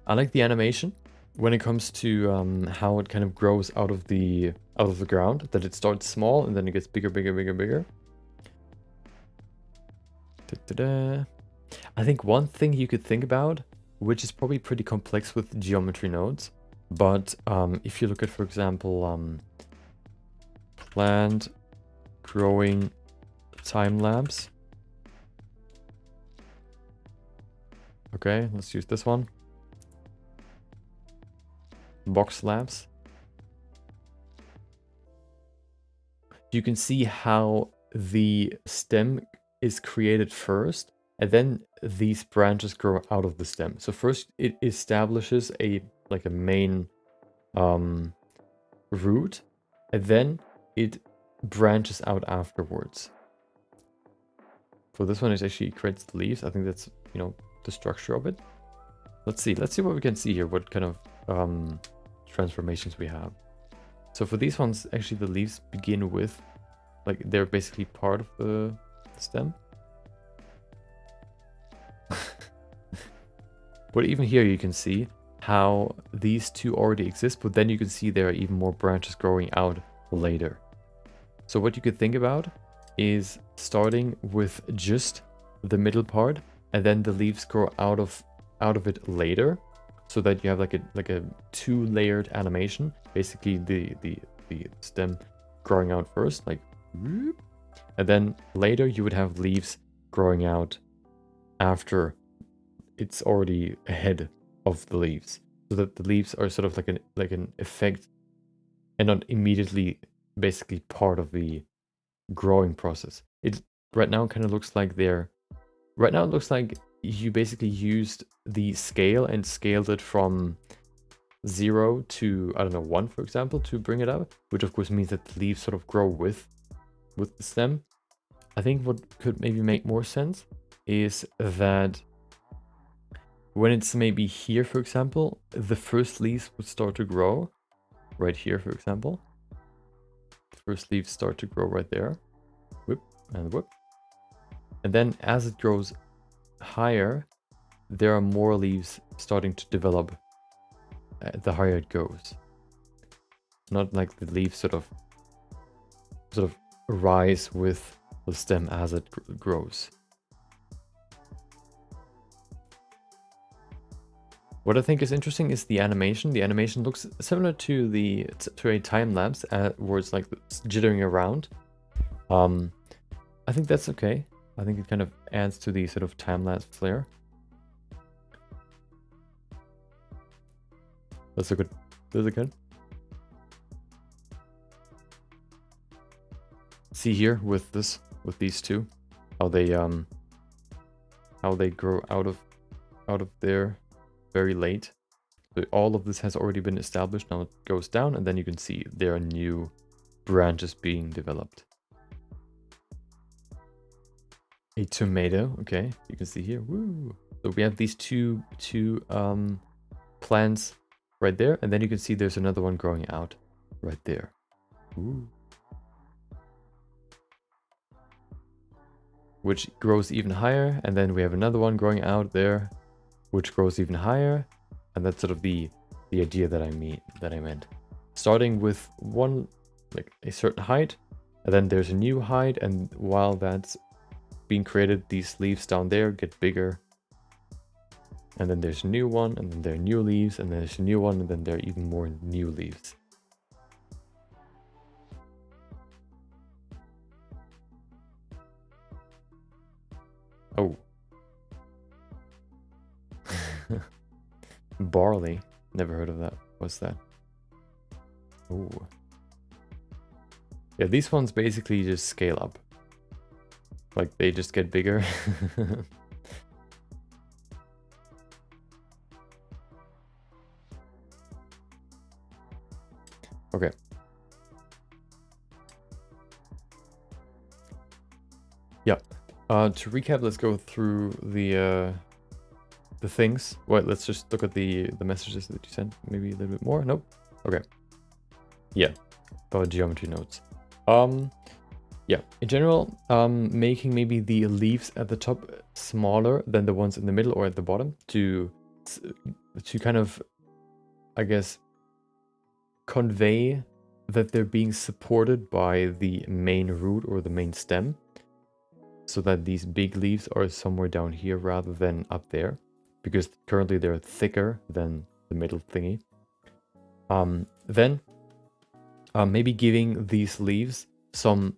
I like the animation when it comes to how it kind of grows out of the ground. That it starts small and then it gets bigger, bigger, bigger, bigger. Da-da-da. I think one thing you could think about, which is probably pretty complex with geometry nodes, but if you look at, for example, plant growing time lapse. Okay, let's use this one. Box lapse. You can see how the stem is created first, and then these branches grow out of the stem. So first it establishes a main root, and then it branches out afterwards. For this one, it actually creates the leaves. I think that's, you know, the structure of it. Let's see what we can see here, what kind of transformations we have. So for these ones, actually the leaves begin with, like, they're basically part of the stem. But even here you can see how these two already exist, but then you can see there are even more branches growing out later. So what you could think about is starting with just the middle part, and then the leaves grow out of it later, so that you have like a two-layered animation. Basically the stem growing out first, like, and then later you would have leaves growing out after it's already ahead of the leaves, so that the leaves are sort of like an effect and not immediately basically part of the growing process. It right now kind of looks like right now it looks like you basically used the scale and scaled it from 0 to, I don't know, 1, for example, to bring it up, which of course means that the leaves sort of grow with the stem. I think what could maybe make more sense is that when it's maybe here, for example, the first leaves would start to grow right here, for example. The first leaves start to grow right there. Whoop and whoop. And then as it grows higher, there are more leaves starting to develop the higher it goes. Not like the leaves sort of rise with the stem as it grows. What I think is interesting is the animation. The animation looks similar to a time lapse, where it's like jittering around. I think that's okay. I think it kind of adds to the sort of time lapse flair. Let's look at this again. See here with these two, how they how they grow out of there very late. So all of this has already been established. Now it goes down, and then you can see there are new branches being developed. A tomato, okay, you can see here. Woo! So we have these two plants right there, and then you can see there's another one growing out right there. Ooh. Which grows even higher, and then we have another one growing out there, which grows even higher, and that's sort of the idea that I meant. Starting with one, like a certain height, and then there's a new height, and while that's being created, these leaves down there get bigger, and then there's a new one, and then there are new leaves, and then there's a new one, and then there are even more new leaves. Oh. Barley. Never heard of that. What's that? Oh. Yeah, these ones basically just scale up. Like, they just get bigger. Okay. Yeah. To recap, let's go through the things. Wait, let's just look at the messages that you sent. Maybe a little bit more. Nope. Okay. Yeah. About geometry nodes. Yeah. In general, making maybe the leaves at the top smaller than the ones in the middle or at the bottom to kind of, I guess, convey that they're being supported by the main root or the main stem, so that these big leaves are somewhere down here rather than up there, because currently they're thicker than the middle thingy. Then maybe giving these leaves some,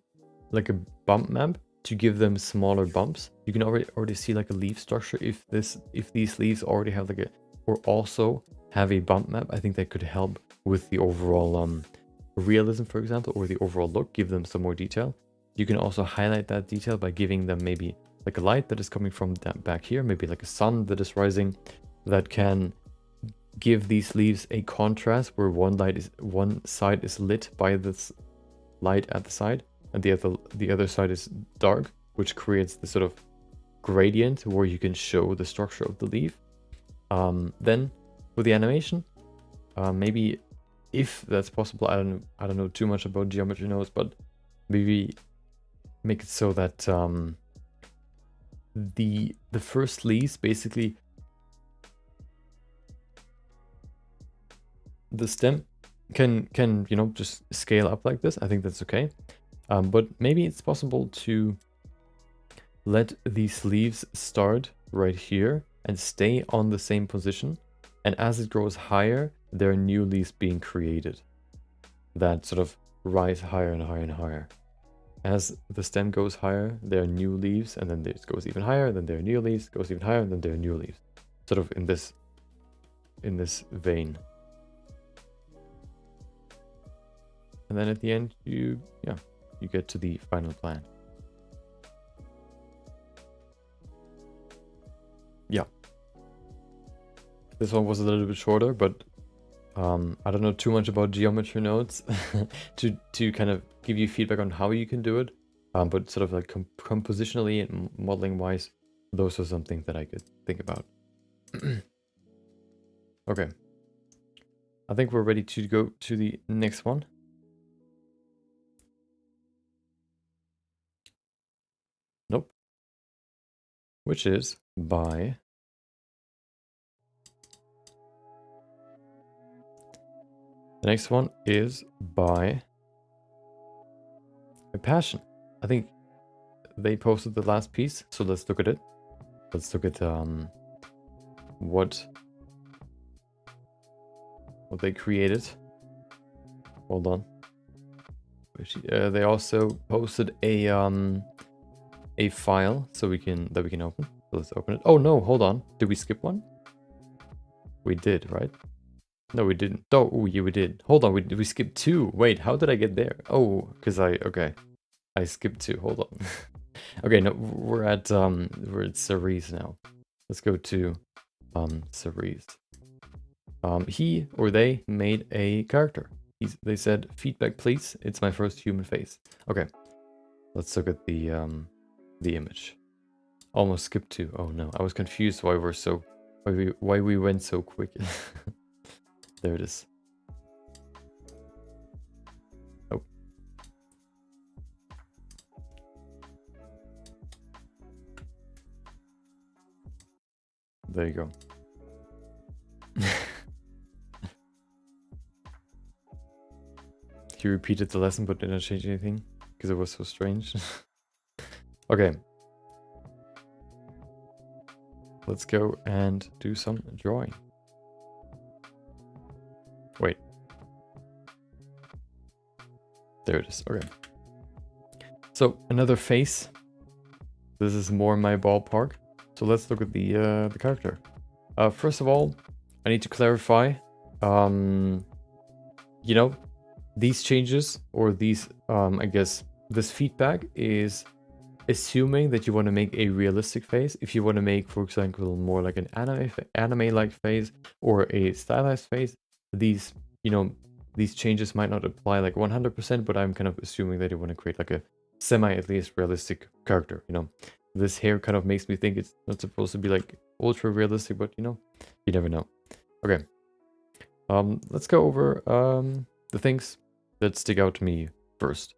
like a bump map to give them smaller bumps. You can already see like a leaf structure. If these leaves already have like or also have a bump map, I think that could help with the overall realism, for example, or the overall look, give them some more detail. You can also highlight that detail by giving them maybe like a light that is coming from that back here, maybe like a sun that is rising, that can give these leaves a contrast where one side is lit by this light at the side, and the other side is dark, which creates this sort of gradient where you can show the structure of the leaf. Then for the animation, maybe if that's possible, I don't know too much about geometry nodes, but maybe make it so that the first leaves, basically the stem can you know, just scale up like this. I think that's okay. But maybe it's possible to let these leaves start right here and stay on the same position, and as it grows higher, there are new leaves being created that sort of rise higher and higher and higher. As the stem goes higher, there are new leaves, and then it goes even higher, then there are new leaves, goes even higher, and then there are new leaves. Sort of in this vein. And then at the end, you get to the final plan. Yeah. This one was a little bit shorter, but I don't know too much about geometry nodes to kind of give you feedback on how you can do it. But sort of like compositionally and modeling wise, those are some things that I could think about. Okay. I think we're ready to go to the next one. Nope. Which is by the next one is by a passion. I think they posted the last piece, so let's look at it. Let's look at what they created. Hold on. They also posted a file that we can open. So let's open it. Oh no, hold on. Did we skip one? We did, right? No, we didn't. Oh, yeah, we did. Hold on, we skipped two. Wait, how did I get there? Oh, because I skipped two. Hold on. Okay, no, we're at Cerise now. Let's go to Cerise. He or they made a character. They said, feedback please, it's my first human face. Okay, let's look at the image. Almost skipped to, oh no, I was confused why why we went so quick. There it is. Oh. There you go. He repeated the lesson but didn't change anything because it was so strange. Okay. Let's go and do some drawing. Wait. There it is. Okay. So another face. This is more my ballpark. So let's look at the character. First of all, I need to clarify. You know, these changes or these, I guess, this feedback is assuming that you want to make a realistic face. If you want to make, for example, more like an anime-like face or a stylized face, these, you know, these changes might not apply like 100%, but I'm kind of assuming that you want to create like a semi, at least, realistic character, you know. This hair kind of makes me think it's not supposed to be like ultra realistic, but you know, you never know. Okay. Let's go over the things that stick out to me first.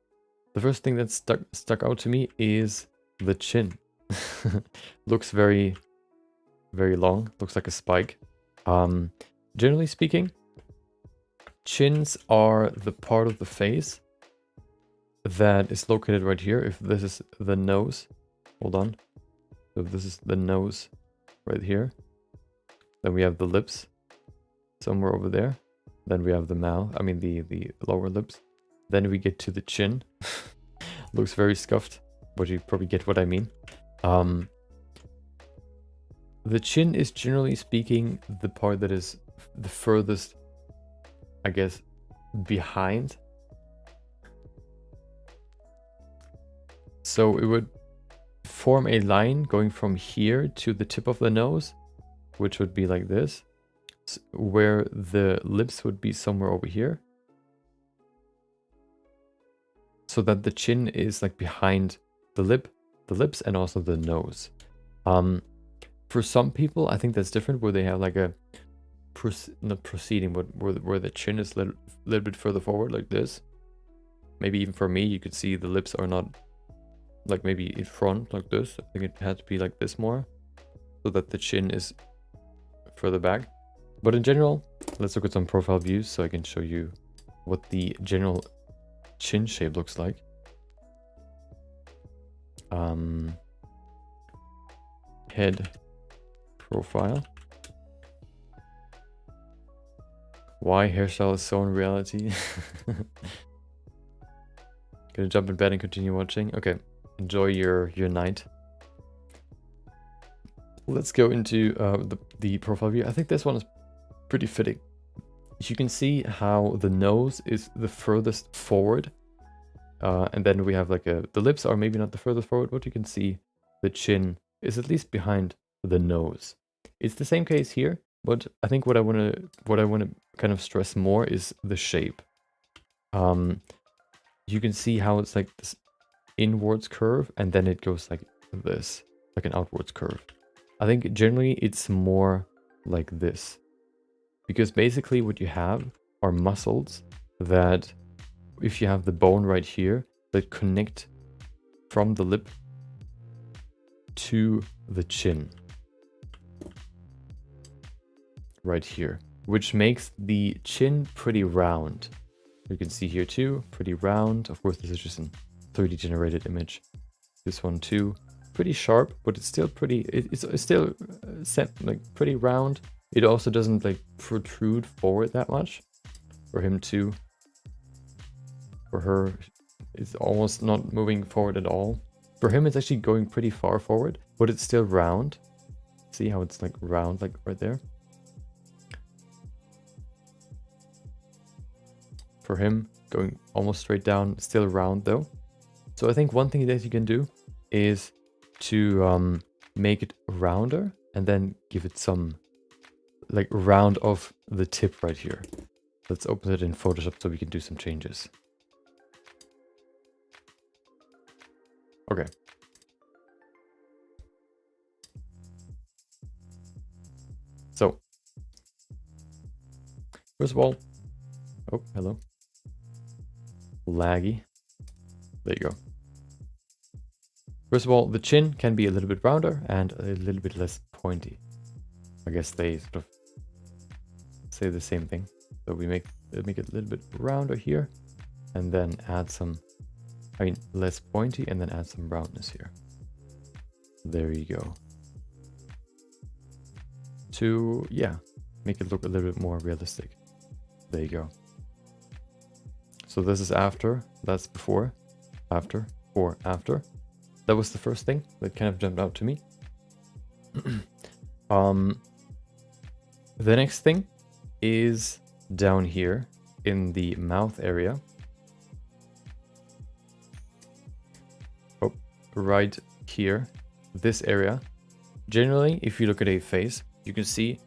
The first thing that stuck out to me is the chin. Looks very, very long. Looks like a spike. Generally speaking, chins are the part of the face that is located right here. If this is the nose, hold on. So if this is the nose right here, then we have the lips somewhere over there. Then we have the mouth, I mean the lower lips. Then we get to the chin. Looks very scuffed, but you probably get what I mean. The chin is, generally speaking, the part that is the furthest, I guess, behind. So it would form a line going from here to the tip of the nose, which would be like this, where the lips would be somewhere over here. So that the chin is like behind the lips and also the nose. For some people, I think that's different, where they have like a, not proceeding, but where the chin is a little bit further forward like this. Maybe even for me, you could see the lips are not like maybe in front like this. I think it had to be like this more, so that the chin is further back. But in general, let's look at some profile views so I can show you what the general chin shape looks like. Head profile. Why hairstyle is so in reality. Gonna jump in bed and continue watching. Okay, enjoy your night. Let's go into the profile view. I think this one is pretty fitting. You can see how the nose is the furthest forward, and then we have like the lips are maybe not the furthest forward, but you can see the chin is at least behind the nose. It's the same case here, but I think what I want to kind of stress more is the shape. You can see how it's like this inwards curve, and then it goes like this, like an outwards curve. I think generally it's more like this, because basically what you have are muscles that, if you have the bone right here, that connect from the lip to the chin right here, which makes the chin pretty round. You can see here too, pretty round. Of course, this is just a 3D generated image. This one too, pretty sharp, but it's still pretty, it's still set like pretty round. It also doesn't like protrude forward that much. For him too. For her, it's almost not moving forward at all. For him, it's actually going pretty far forward, but it's still round. See how it's like round, like right there? For him, going almost straight down, still round though. So I think one thing that you can do is to make it rounder and then give it some like round off the tip right here. Let's open it in Photoshop so we can do some changes. Okay. So, first of all, oh, hello. Laggy. There you go. First of all, the chin can be a little bit rounder and a little bit less pointy. I guess they sort of say the same thing. So we make it a little bit rounder here and then add some, less pointy and then add some roundness here. There you go. To, yeah, make it look a little bit more realistic. There you go. So this is after, that's before, after, or after. That was the first thing that kind of jumped out to me. The next thing is down here in the mouth area. Oh, right here, this area. Generally, if you look at a face, you can see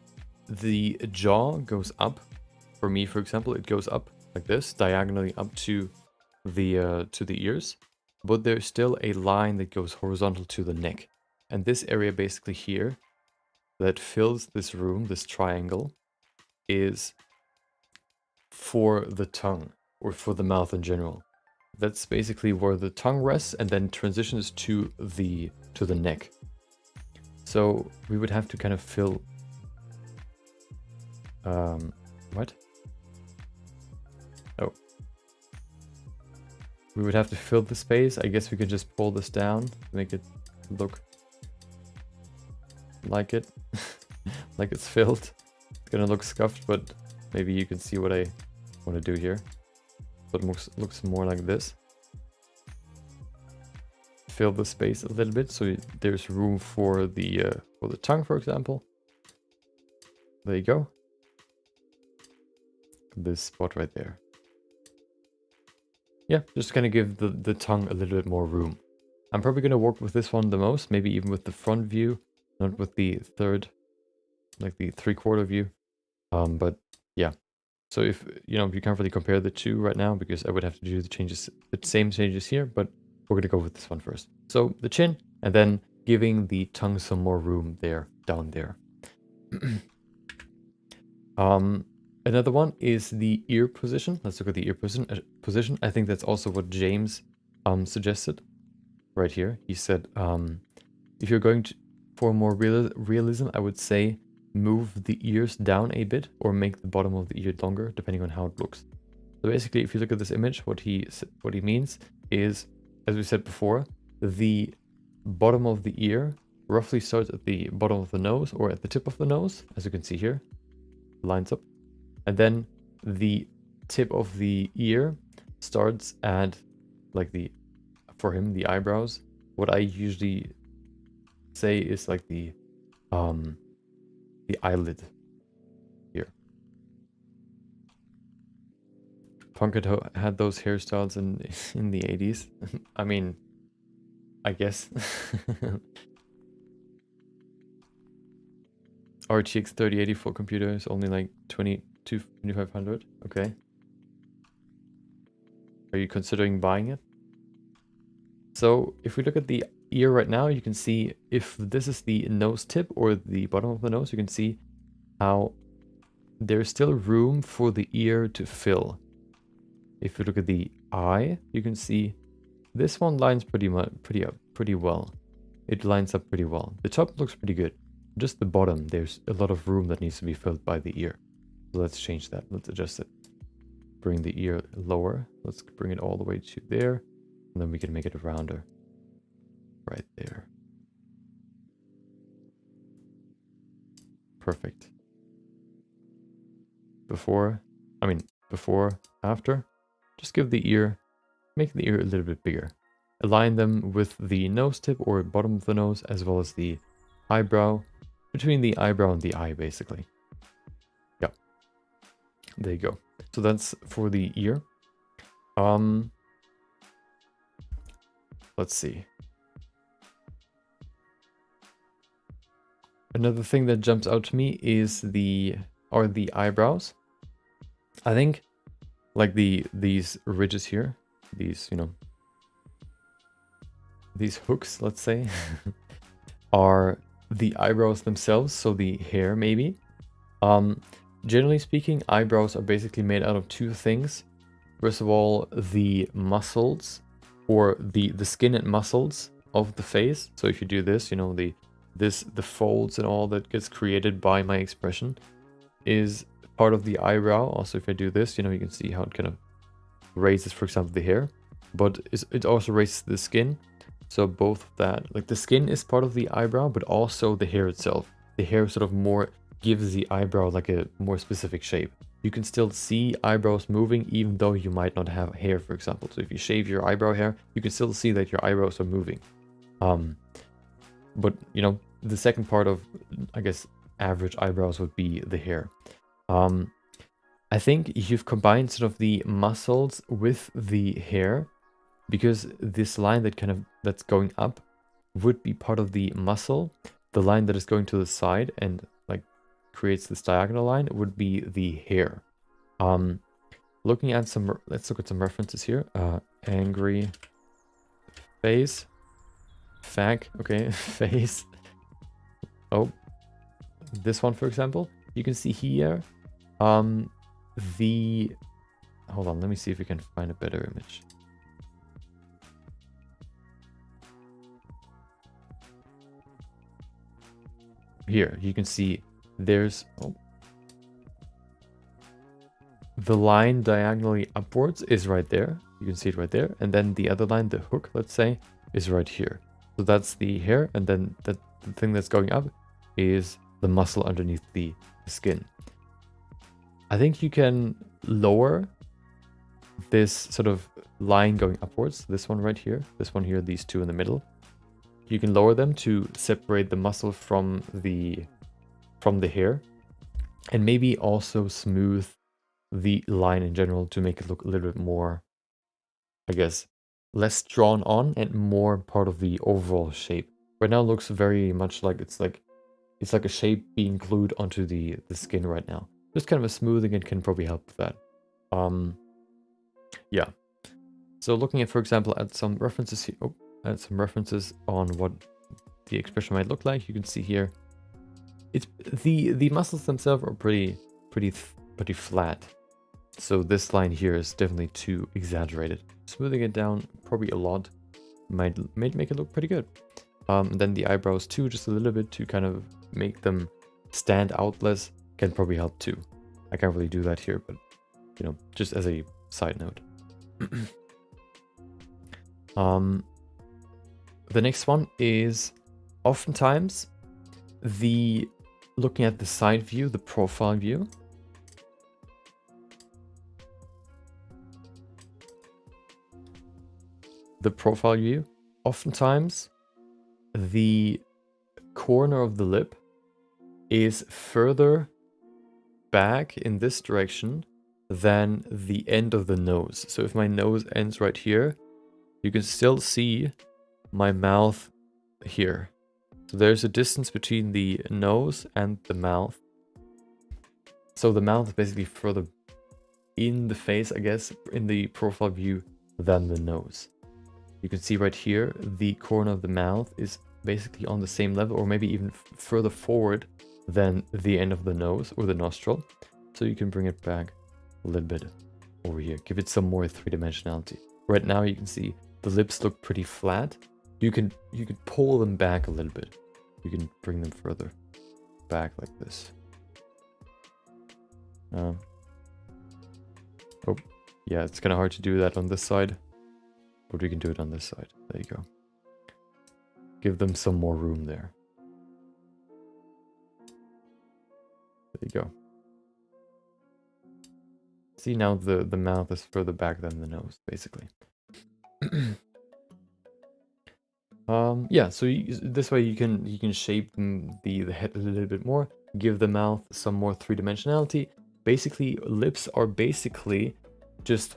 the jaw goes up. For me, for example, it goes up like this, diagonally up to the ears. But there's still a line that goes horizontal to the neck. And this area basically here that fills this room, this triangle, is for the tongue or for the mouth in general. That's basically where the tongue rests and then transitions to the neck. So we would have to kind of fill what? Oh. We would have to fill the space. I guess we could just pull this down to make it look like it. Like it's filled. It's gonna look scuffed, but maybe you can see what I want to do here. So it looks more like this. Fill the space a little bit so there's room for the tongue, for example. There you go. This spot right there. Yeah, just gonna give the tongue a little bit more room. I'm probably gonna work with this one the most, maybe even with the front view, not with the third, like the 3/4 view. But yeah. So if you can't really compare the two right now because I would have to do the same changes here, but we're gonna go with this one first. So the chin, and then giving the tongue some more room there, down there. Another one is the ear position. Let's look at the ear position. I think that's also what James suggested right here. He said, if you're going for more realism, I would say move the ears down a bit or make the bottom of the ear longer, depending on how it looks. So basically, if you look at this image, what he means is, as we said before, the bottom of the ear roughly starts at the bottom of the nose or at the tip of the nose, as you can see here, lines up. And then the tip of the ear starts at, like for him, the eyebrows. What I usually say is like the eyelid here. Punk had those hairstyles in the 80s. I mean, I guess. RTX 3080 full computer is only like 2500. Okay. Are you considering buying it? So if we look at the ear right now, you can see if this is the nose tip or the bottom of the nose, you can see how there's still room for the ear to fill. If you look at the eye, you can see this one lines pretty well. It lines up pretty well. The top looks pretty good. Just the bottom, there's a lot of room that needs to be filled by the ear. So let's change that. Let's adjust it. Bring the ear lower. Let's bring it all the way to there. And then we can make it rounder. Right there. Perfect. Before, after. Just give the ear, make the ear a little bit bigger. Align them with the nose tip or bottom of the nose, as well as the eyebrow. Between the eyebrow and the eye, basically. Yeah. There you go. So that's for the ear. Let's see. Another thing that jumps out to me is the eyebrows. I think like these ridges here, these, you know, these hooks, let's say, are the eyebrows themselves, so the hair maybe. Generally speaking, eyebrows are basically made out of two things. First of all, the muscles, or the skin and muscles of the face. So if you do this, you know, the folds and all that gets created by my expression is part of the eyebrow. Also, if I do this, you know, you can see how it kind of raises, for example, the hair, but it also raises the skin. So both of that, like the skin is part of the eyebrow, but also the hair itself. The hair sort of more gives the eyebrow like a more specific shape. You can still see eyebrows moving even though you might not have hair, for example. So if you shave your eyebrow hair, you can still see that your eyebrows are moving. But you know, the second part of, I guess, average eyebrows would be the hair. I think you've combined sort of the muscles with the hair, because this line that's going up would be part of the muscle. The line that is going to the side and like creates this diagonal line would be the hair. Looking at some, let's look at some references here. Angry face, fag, okay, face. Oh, this one, for example, you can see here, hold on, let me see if we can find a better image. Here, you can see there's the line diagonally upwards is right there. You can see it right there. And then the other line, the hook, let's say, is right here. So that's the hair. And then the thing that's going up is the muscle underneath the skin. I think you can lower this sort of line going upwards. This one right here, this one here, these two in the middle. You can lower them to separate the muscle from the hair, and maybe also smooth the line in general to make it look a little bit more, I guess, less drawn on and more part of the overall shape. Right now it looks very much like it's like a shape being glued onto the skin right now. Just kind of a smoothing, it can probably help with that. Yeah. So looking at, for example, at some references here. Add some references on what the expression might look like. You can see here, it's the muscles themselves are pretty flat. So this line here is definitely too exaggerated. Smoothing it down probably a lot might make it look pretty good. Then the eyebrows too, just a little bit to kind of make them stand out less, can probably help too. I can't really do that here, but you know, just as a side note. The next one is oftentimes looking at the side view, the profile view. The profile view, oftentimes the corner of the lip is further back in this direction than the end of the nose. So if my nose ends right here, you can still see my mouth here. So there's a distance between the nose and the mouth. So the mouth is basically further in the face, I guess, in the profile view than the nose. You can see right here, the corner of the mouth is basically on the same level, or maybe even further forward than the end of the nose or the nostril. So you can bring it back a little bit over here, give it some more three-dimensionality. Right now you can see the lips look pretty flat. You could pull them back a little bit. You can bring them further back like this. Oh, yeah, it's kind of hard to do that on this side, but we can do it on this side. There you go. Give them some more room there. There you go. See, now the mouth is further back than the nose, basically. Yeah, so this way you can shape the head a little bit more, give the mouth some more three-dimensionality. Basically, lips are basically just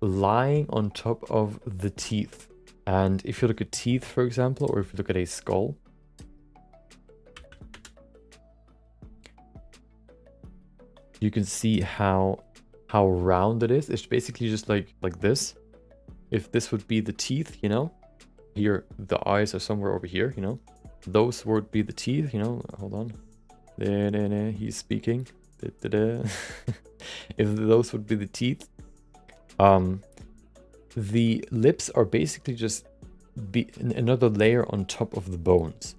lying on top of the teeth. And if you look at teeth, for example, or if you look at a skull, you can see how round it is. It's basically just like this. If this would be the teeth, you know, here the eyes are somewhere over here, you know, those would be the teeth, you know. Hold on, there, he's speaking. If those would be the teeth, the lips are basically just another layer on top of the bones.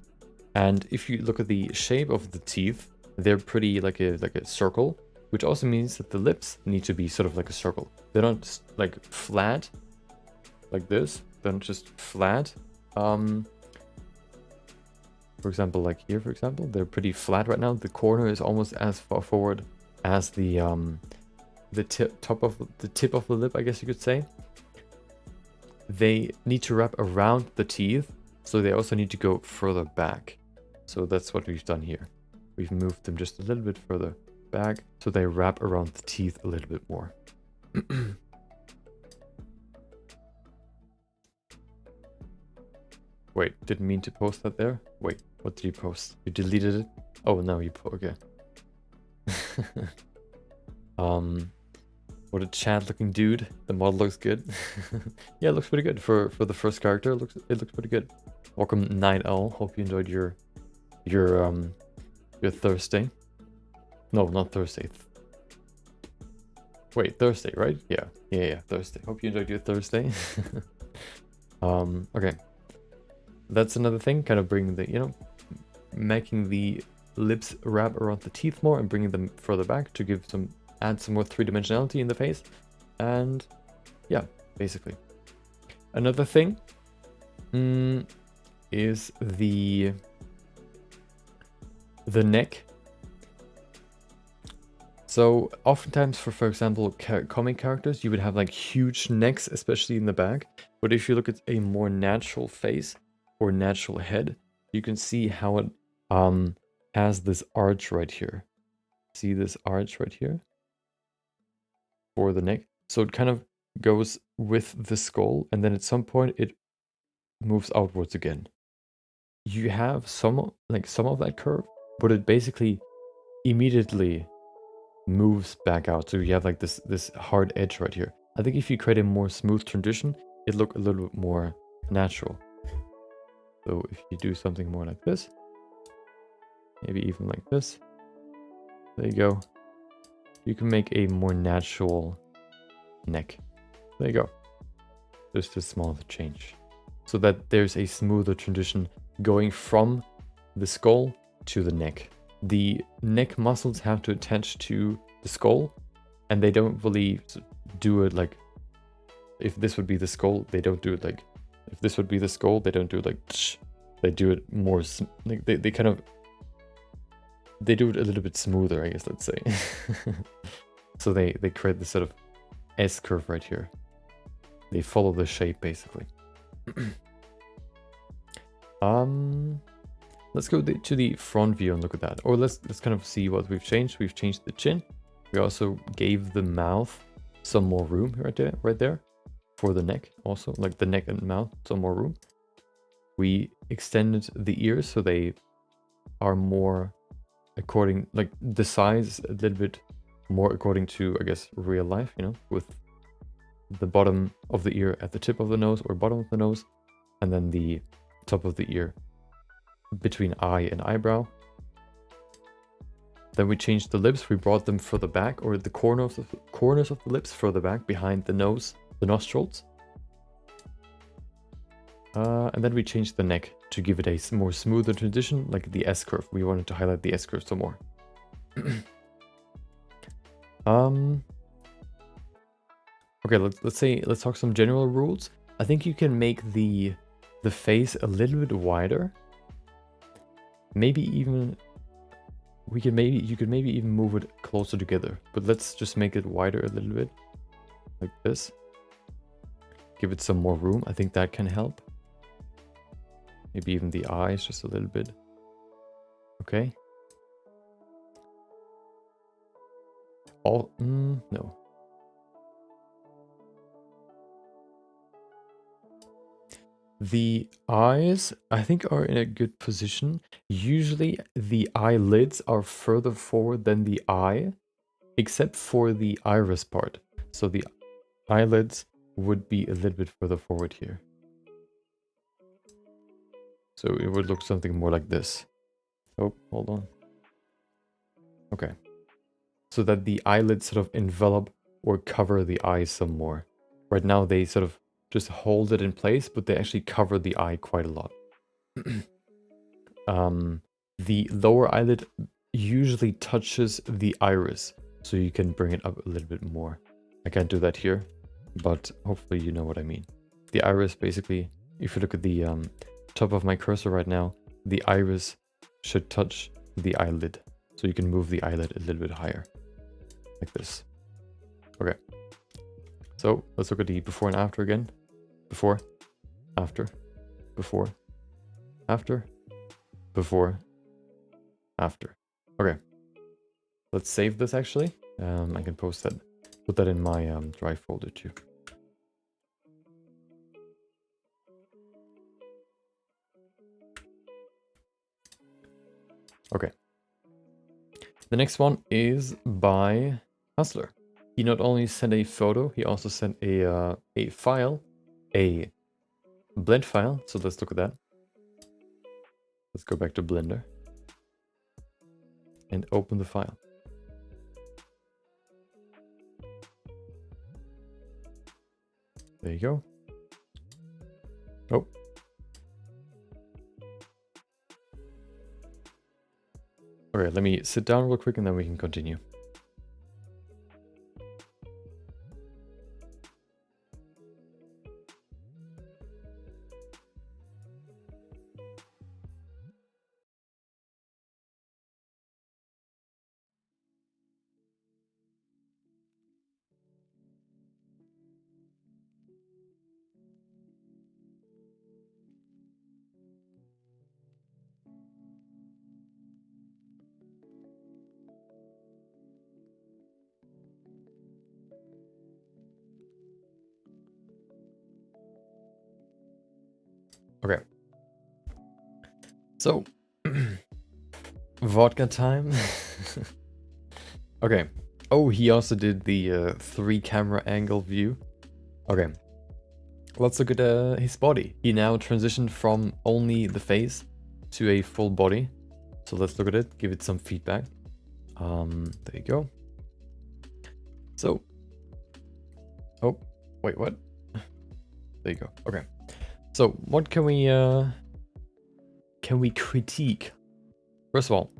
And if you look at the shape of the teeth, they're pretty like a circle, which also means that the lips need to be sort of like a circle. They're not like flat like this. They're not just flat. For example, like here, for example, they're pretty flat right now. The corner is almost as far forward as the tip of the lip, I guess you could say. They need to wrap around the teeth, so they also need to go further back. So that's what we've done here. We've moved them just a little bit further back, so they wrap around the teeth a little bit more. Wait, didn't mean to post that there. Wait, what did you post? You deleted it? Oh, no, you okay. What a Chad looking dude. The model looks good. Yeah, it looks pretty good for the first character. It looks pretty good. Welcome Night Owl. Hope you enjoyed your Thursday. No, not Thursday. Wait, Thursday, right? Yeah, Thursday. Hope you enjoyed your Thursday. Okay. That's another thing, kind of bringing the, you know, making the lips wrap around the teeth more and bringing them further back to give some, add some more three-dimensionality in the face. And yeah, basically. Another thing is the neck. So oftentimes for example, comic characters, you would have like huge necks, especially in the back. But if you look at a more natural face or natural head, you can see how it has this arch right here. See this arch right here for the neck. So it kind of goes with the skull, and then at some point it moves outwards again. You have some of that curve, but it basically immediately moves back out. So you have like this hard edge right here. I think if you create a more smooth transition, it look a little bit more natural. So if you do something more like this, maybe even like this, there you go. You can make a more natural neck. There you go. Just a small change, so that there's a smoother transition going from the skull to the neck. The neck muscles have to attach to the skull, and they don't really do it like, if this would be the skull, they don't do it like, if this would be the skull, they don't do it like, they do it more, like they kind of, they do it a little bit smoother, I guess, let's say. So they create this sort of S curve right here. They follow the shape, basically. Let's go to the front view and look at that. Or let's kind of see what we've changed. We've changed the chin. We also gave the mouth some more room right there for the neck. Also, like the neck and mouth, some more room. We extended the ears so they are more according, like the size a little bit more according to, I guess, real life, you know, with the bottom of the ear at the tip of the nose or bottom of the nose, and then the top of the ear between eye and eyebrow. Then we changed the lips. We brought them further back, or the corners of the lips further back behind the nose, the nostrils. And then we changed the neck to give it a more smoother transition, like the S curve. We wanted to highlight the S curve some more. Okay, let's talk some general rules. I think you can make the face a little bit wider. Maybe even you could maybe even move it closer together. But let's just make it wider a little bit, like this. Give it some more room. I think that can help. Maybe even the eyes just a little bit. Okay. No. The eyes, I think, are in a good position. Usually the eyelids are further forward than the eye. except for the iris part. So the eyelids would be a little bit further forward here. So it would look something more like this. Oh, hold on. Okay. So that the eyelids sort of envelop or cover the eye some more. Right now they sort of just hold it in place, but they actually cover the eye quite a lot. The lower eyelid usually touches the iris, so you can bring it up a little bit more. I can't do that here, but hopefully you know what I mean. The iris basically, if you look at the top of my cursor right now, the iris should touch the eyelid, so you can move the eyelid a little bit higher, like this. Okay, so let's look at the before and after again. Before, after, before, after, before, after. Okay, let's save this actually. I can post that, put that in my drive folder too. Okay. The next one is by Hustler. He not only sent a photo, he also sent a file, a blend file. So let's look at that. Let's go back to Blender and open the file. There you go. Oh. Okay, let me sit down real quick and then we can continue. Okay. So, vodka time. Okay. Oh, he also did the 3-camera angle view. Okay. Let's look at his body. He now transitioned from only the face to a full body. So let's look at it, give it some feedback. There you go. So, oh, wait, what? There you go. Okay. So what can we critique? First of all,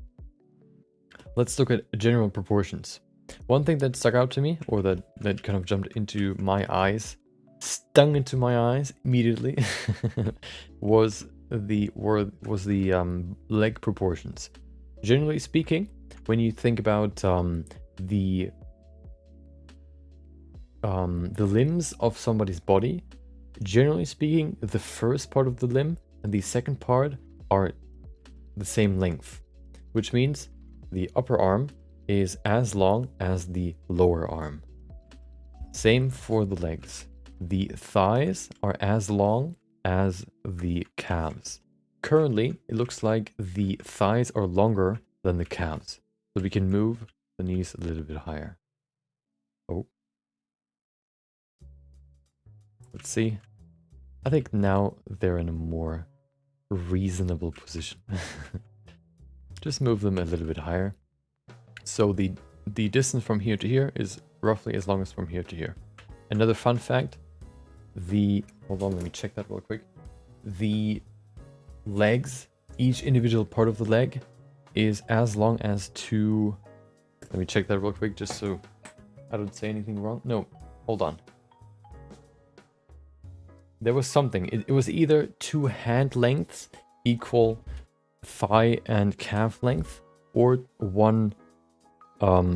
let's look at general proportions. One thing that stuck out to me, or that kind of jumped into my eyes, stung into my eyes immediately, was the leg proportions. Generally speaking, when you think about the limbs of somebody's body, generally speaking, the first part of the limb and the second part are the same length, which means the upper arm is as long as the lower arm. Same for the legs. The thighs are as long as the calves. Currently, it looks like the thighs are longer than the calves, so we can move the knees a little bit higher. Oh. Let's see. I think now they're in a more reasonable position. Just move them a little bit higher. So the distance from here to here is roughly as long as from here to here. Another fun fact, hold on, let me check that real quick. The legs, each individual part of the leg is as long as two, let me check that real quick just so I don't say anything wrong. No, hold on. There was something. It was either 2 hand lengths equal thigh and calf length, or 1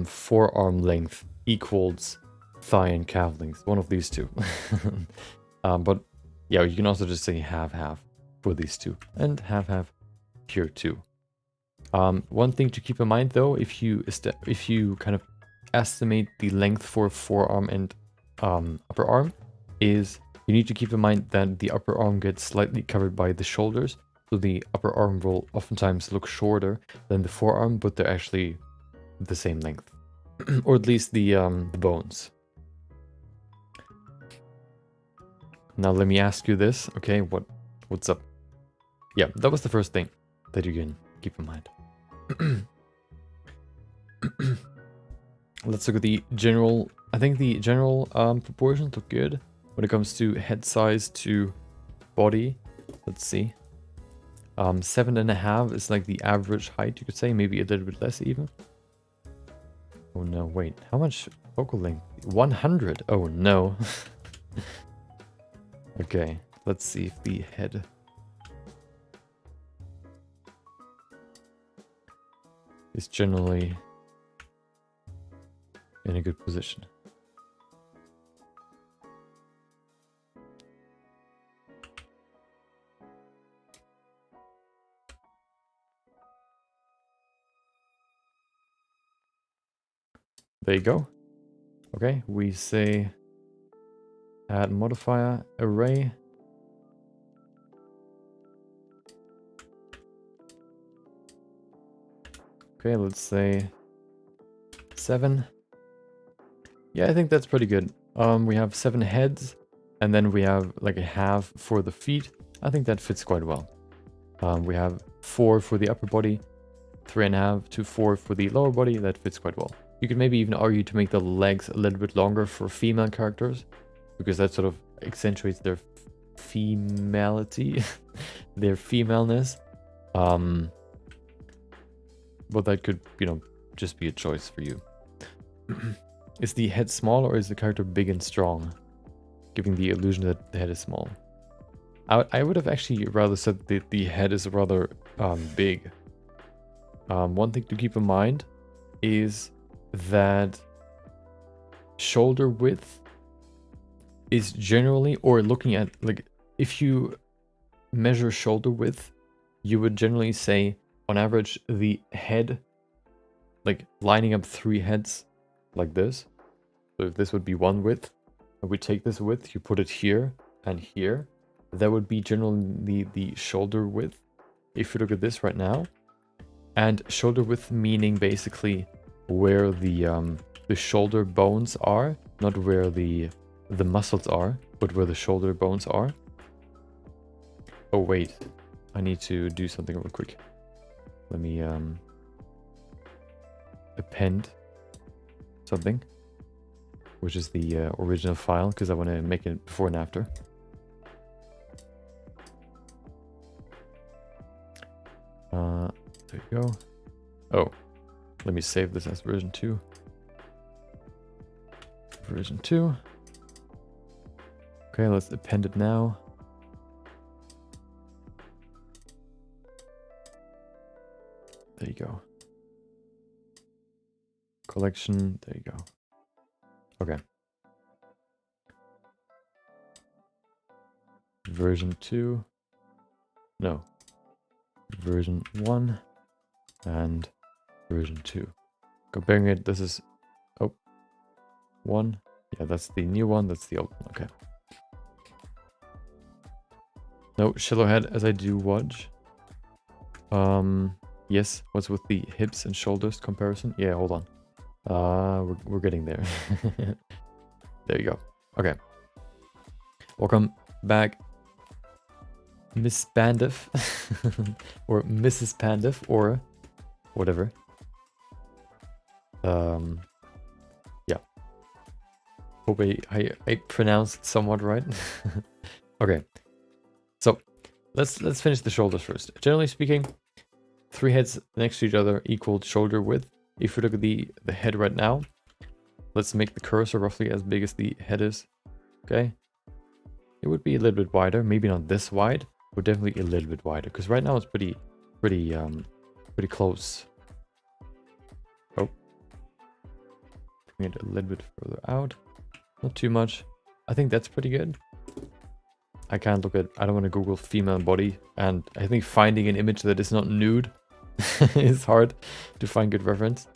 forearm length equals thigh and calf length. One of these two. But yeah, you can also just say half-half for these two, and half-half here too. One thing to keep in mind though, if you kind of estimate the length for forearm and upper arm, is you need to keep in mind that the upper arm gets slightly covered by the shoulders, so the upper arm will oftentimes look shorter than the forearm, but they're actually the same length. or at least the bones. Now let me ask you this, okay? What's up? Yeah, that was the first thing that you can keep in mind. Let's look at the general. I think the general proportions look good when it comes to head size to body. Let's see. 7.5 is like the average height, you could say, maybe a little bit less even. Oh no, wait, how much focal length? 100. Oh no. Okay, let's see if the head is generally in a good position. There you go. Okay, we say add modifier array. Okay, let's say 7. Yeah, I think that's pretty good. We have 7 heads, and then we have like a half for the feet. I think that fits quite well. We have 4 for the upper body, 3.5 to 4 for the lower body. That fits quite well. You could maybe even argue to make the legs a little bit longer for female characters, because that sort of accentuates their femality, their femaleness. But that could, you know, just be a choice for you. Is the head small or is the character big and strong, giving the illusion that the head is small? I would have actually rather said that the head is rather big. One thing to keep in mind is that shoulder width is generally, or looking at, like, if you measure shoulder width, you would generally say, on average, the head, like lining up 3 heads like this. So if this would be one width, and we take this width, you put it here and here, that would be generally the shoulder width. If you look at this right now, and shoulder width meaning basically where the shoulder bones are, not where the muscles are, but where the shoulder bones are. Oh wait, I need to do something real quick. Let me append something, which is the original file, because I want to make it before and after. There you go. Oh, let me save this as version 2. Version 2. Okay, let's append it now. There you go. Collection, there you go. Okay. Version 2. No. Version 1 and version 2. Comparing it, this is 1. Yeah, that's the new one, that's the old one. Okay. No, shallow head as I do watch. Yes, what's with the hips and shoulders comparison? Yeah, hold on. We're getting there. There you go. Okay. Welcome back, Miss Pandiff. Or Mrs. Pandiff, or whatever. Yeah. Hope I pronounced it somewhat right. Okay. So let's finish the shoulders first. Generally speaking, 3 heads next to each other equal shoulder width. If you look at the head right now, let's make the cursor roughly as big as the head is. Okay. It would be a little bit wider, maybe not this wide, but definitely a little bit wider, because right now it's pretty close. Oh, bring it a little bit further out, not too much. I think that's pretty good. I can't look at, I don't want to Google female body, and I think finding an image that is not nude is hard to find good reference.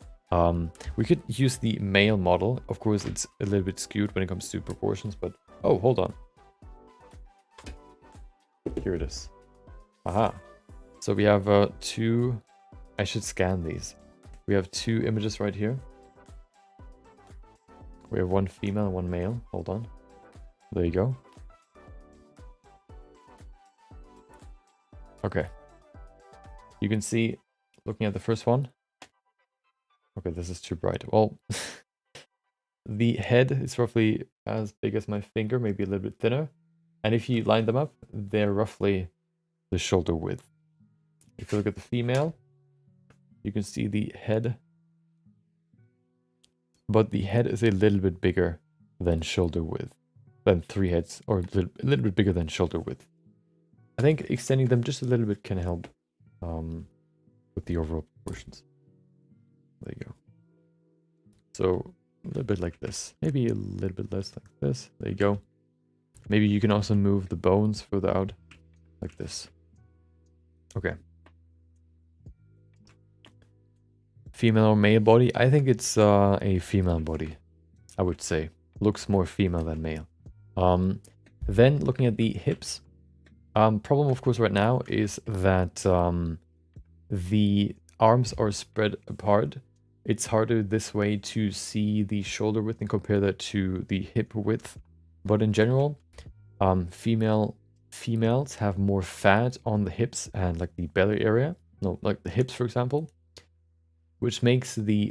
We could use the male model. Of course, it's a little bit skewed when it comes to proportions, but oh, hold on. Here it is. Aha. So we have 2, I should scan these. We have 2 images right here. We have one female and one male. Hold on. There you go. Okay. You can see, looking at the first one. Okay, this is too bright. Well, the head is roughly as big as my finger, maybe a little bit thinner. And if you line them up, they're roughly the shoulder width. If you look at the female, you can see the head. But the head is a little bit bigger than shoulder width. Than 3 heads, or a little bit bigger than shoulder width. I think extending them just a little bit can help with the overall proportions. There you go. So a little bit like this. Maybe a little bit less like this. There you go. Maybe you can also move the bones further out like this. Okay. Female or male body? I think it's a female body, I would say. Looks more female than male. Then looking at the hips. Problem, of course, right now is that the arms are spread apart. It's harder this way to see the shoulder width and compare that to the hip width. But in general, females have more fat on the hips and like the belly area. No, like the hips, for example, which makes the